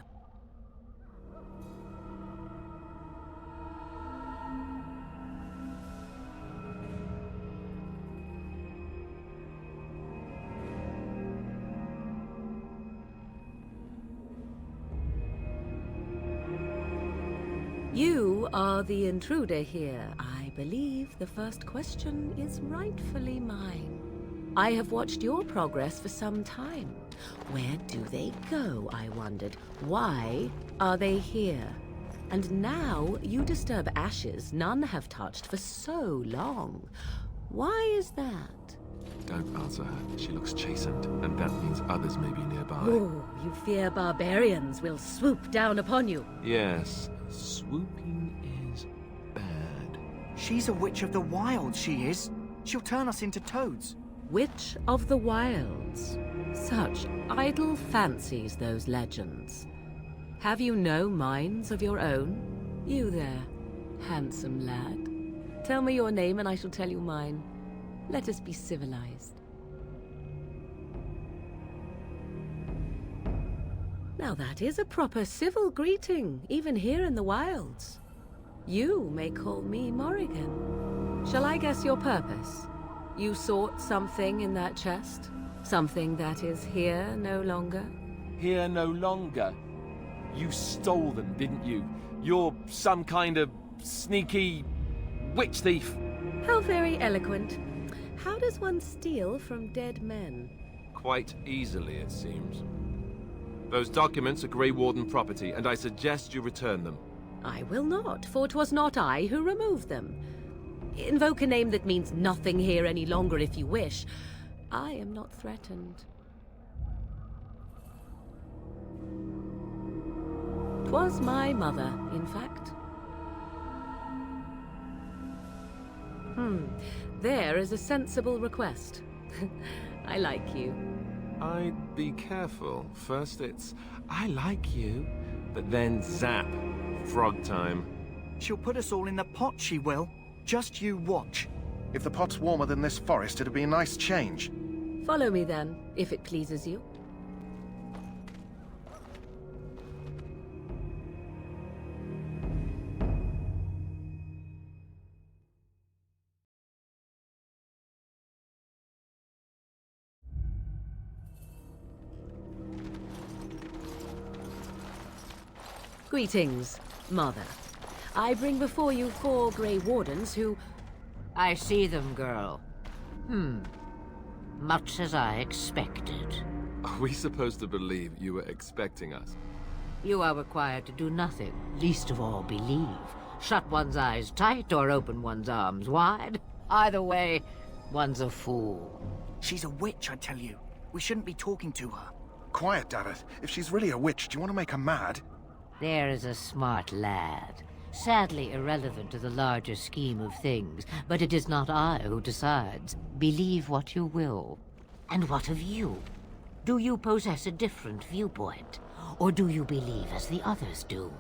You are the intruder here. I believe the first question is rightfully mine. I have watched your progress for some time. Where do they go, I wondered? Why are they here? And now you disturb ashes none have touched for so long. Why is that? Don't answer her. She looks chastened, and that means others may be nearby. Oh, you fear barbarians will swoop down upon you. Yes, swooping is bad. She's a witch of the wild, she is. She'll turn us into toads. Witch of the Wilds. Such idle fancies, those legends. Have you no minds of your own? You there, handsome lad. Tell me your name and I shall tell you mine. Let us be civilized. Now that is a proper civil greeting, even here in the wilds. You may call me Morrigan. Shall I guess your purpose? You sought something in that chest? Something that is here no longer? Here no longer? You stole them, didn't you? You're some kind of sneaky witch thief. How very eloquent. How does one steal from dead men? Quite easily, it seems. Those documents are Grey Warden property, and I suggest you return them. I will not, for 'twas not I who removed them. Invoke a name that means nothing here any longer if you wish. I am not threatened. 'Twas my mother, in fact. There is a sensible request. I like you. I'd be careful. First it's, I like you, but then zap. Frog time. She'll put us all in the pot, she will. Just you watch. If the pot's warmer than this forest, it'd be a nice change. Follow me then, if it pleases you. Greetings, Mother. I bring before you 4 Grey Wardens who... I see them, girl. Much as I expected. Are we supposed to believe you were expecting us? You are required to do nothing, least of all believe. Shut one's eyes tight or open one's arms wide. Either way, one's a fool. She's a witch, I tell you. We shouldn't be talking to her. Quiet, Daveth. If she's really a witch, do you want to make her mad? There is a smart lad. Sadly irrelevant to the larger scheme of things, but it is not I who decides. Believe what you will. And what of you? Do you possess a different viewpoint? Or do you believe as the others do?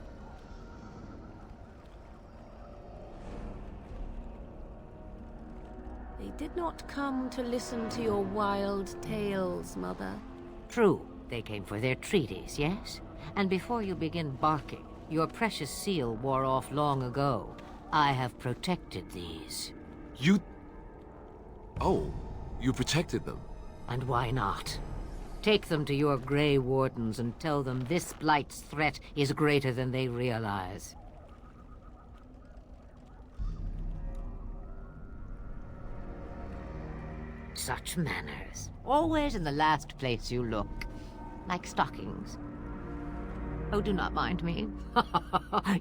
They did not come to listen to your wild tales, Mother. True, they came for their treaties, yes? And before you begin barking, your precious seal wore off long ago. I have protected these. You... Oh, you protected them? And why not? Take them to your Grey Wardens and tell them this Blight's threat is greater than they realize. Such manners. Always in the last place you look. Like stockings. Oh, do not mind me.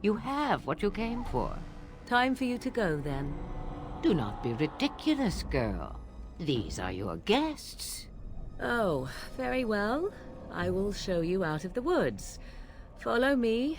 You have what you came for. Time for you to go, then. Do not be ridiculous, girl. These are your guests. Oh, very well. I will show you out of the woods. Follow me.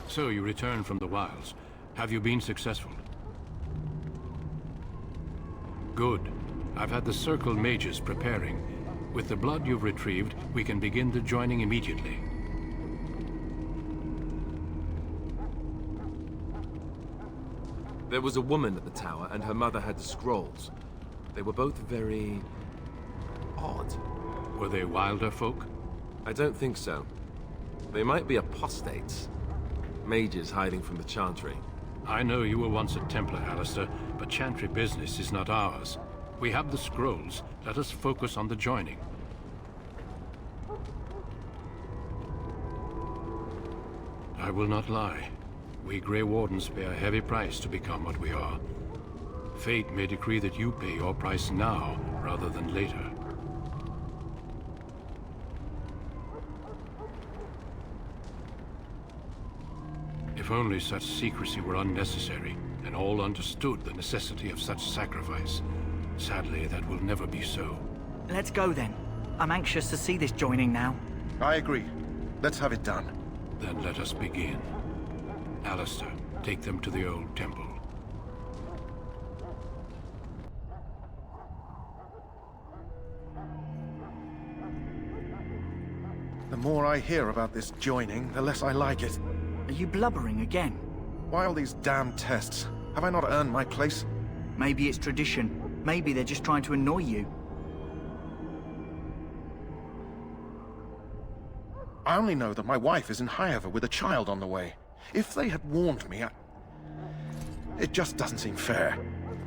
So you returned from the wilds. Have you been successful? Good. I've had the Circle mages preparing. With the blood you've retrieved, we can begin the joining immediately. There was a woman at the tower, and her mother had the scrolls. They were both very... odd. Were they wilder folk? I don't think so. They might be apostates. Mages hiding from the Chantry. I know you were once a Templar, Alistair, but Chantry business is not ours. We have the scrolls. Let us focus on the joining. I will not lie. We Grey Wardens pay a heavy price to become what we are. Fate may decree that you pay your price now, rather than later. If only such secrecy were unnecessary, and all understood the necessity of such sacrifice. Sadly, that will never be so. Let's go then. I'm anxious to see this joining now. I agree. Let's have it done. Then let us begin. Alistair, take them to the old temple. The more I hear about this joining, the less I like it. Are you blubbering again? Why all these damn tests? Have I not earned my place? Maybe it's tradition. Maybe they're just trying to annoy you. I only know that my wife is in Highever with a child on the way. If they had warned me, it just doesn't seem fair.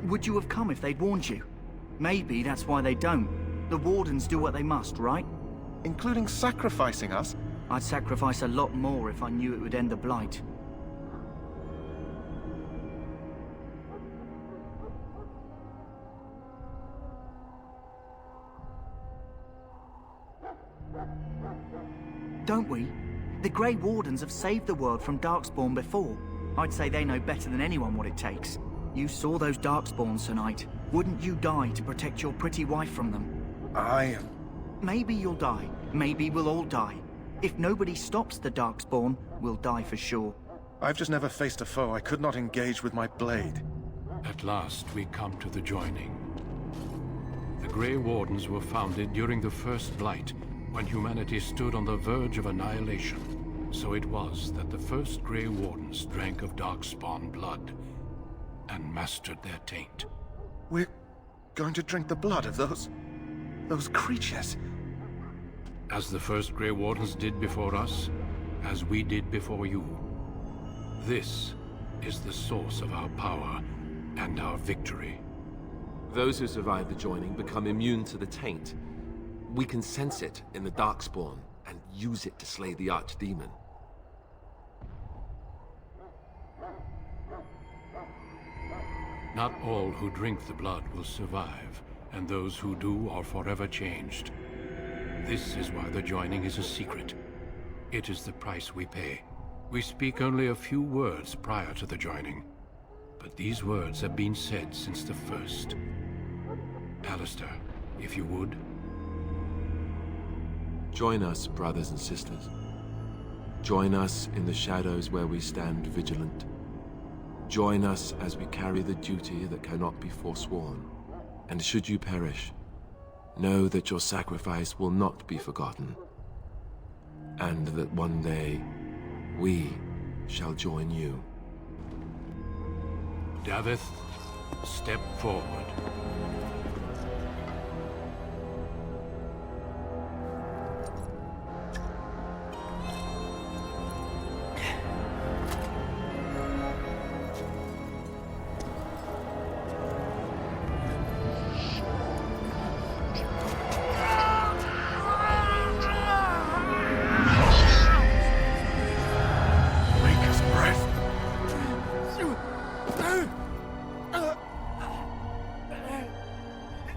Would you have come if they'd warned you? Maybe that's why they don't. The Wardens do what they must, right? Including sacrificing us? I'd sacrifice a lot more if I knew it would end the Blight. Don't we? The Grey Wardens have saved the world from Darkspawn before. I'd say they know better than anyone what it takes. You saw those Darkspawns tonight. Wouldn't you die to protect your pretty wife from them? Maybe you'll die. Maybe we'll all die. If nobody stops the Darkspawn, we'll die for sure. I've just never faced a foe I could not engage with my blade. At last, we come to the joining. The Grey Wardens were founded during the First Blight, when humanity stood on the verge of annihilation. So it was that the first Grey Wardens drank of Darkspawn blood, and mastered their taint. We're going to drink the blood of those creatures. As the first Grey Wardens did before us, as we did before you. This is the source of our power and our victory. Those who survive the joining become immune to the taint. We can sense it in the Darkspawn and use it to slay the Archdemon. Not all who drink the blood will survive, and those who do are forever changed. This is why the joining is a secret. It is the price we pay. We speak only a few words prior to the joining, but these words have been said since the first. Alistair, if you would. Join us, brothers and sisters. Join us in the shadows where we stand vigilant. Join us as we carry the duty that cannot be forsworn. And should you perish, Know that your sacrifice will not be forgotten, and that one day we shall join you. Davith, step forward.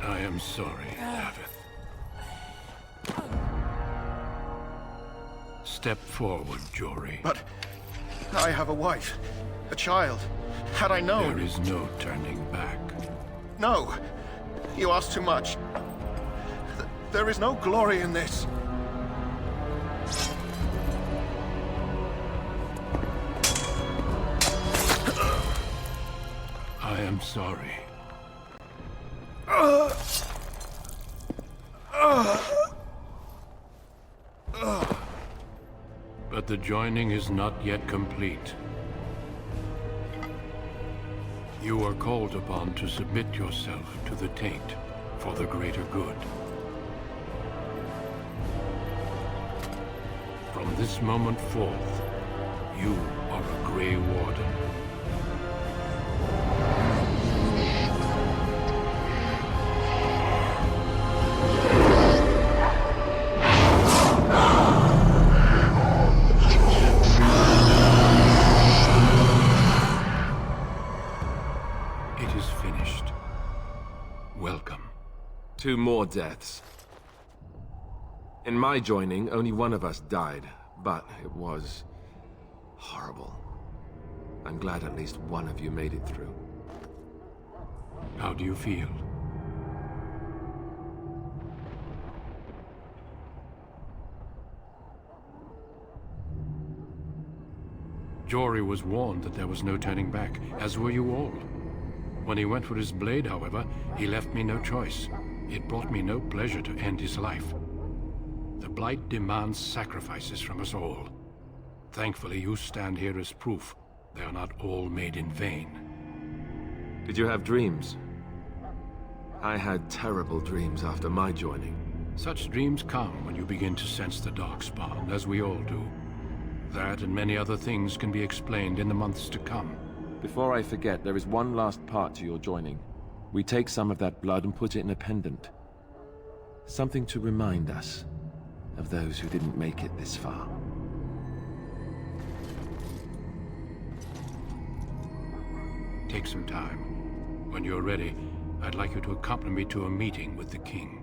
I am sorry, Davith. Step forward, Jory. But I have a wife, a child. Had I known... There is no turning back. No! You ask too much. There is no glory in this. I am sorry. But the joining is not yet complete. You are called upon to submit yourself to the taint for the greater good. From this moment forth, you are a Grey Warden. It is finished. Welcome. 2 more deaths. In my joining, only one of us died, but it was horrible. I'm glad at least one of you made it through. How do you feel? Jory was warned that there was no turning back, as were you all. When he went for his blade, however, he left me no choice. It brought me no pleasure to end his life. The Blight demands sacrifices from us all. Thankfully, you stand here as proof they are not all made in vain. Did you have dreams? I had terrible dreams after my joining. Such dreams come when you begin to sense the Darkspawn, as we all do. That and many other things can be explained in the months to come. Before I forget, there is one last part to your joining. We take some of that blood and put it in a pendant. Something to remind us of those who didn't make it this far. Take some time. When you're ready, I'd like you to accompany me to a meeting with the king.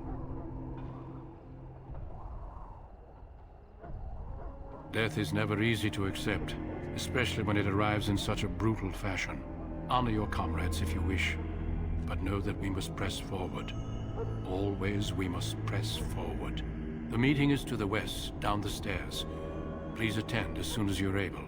Death is never easy to accept, especially when it arrives in such a brutal fashion. Honor your comrades if you wish, but know that we must press forward. Always we must press forward. The meeting is to the west, down the stairs. Please attend as soon as you're able.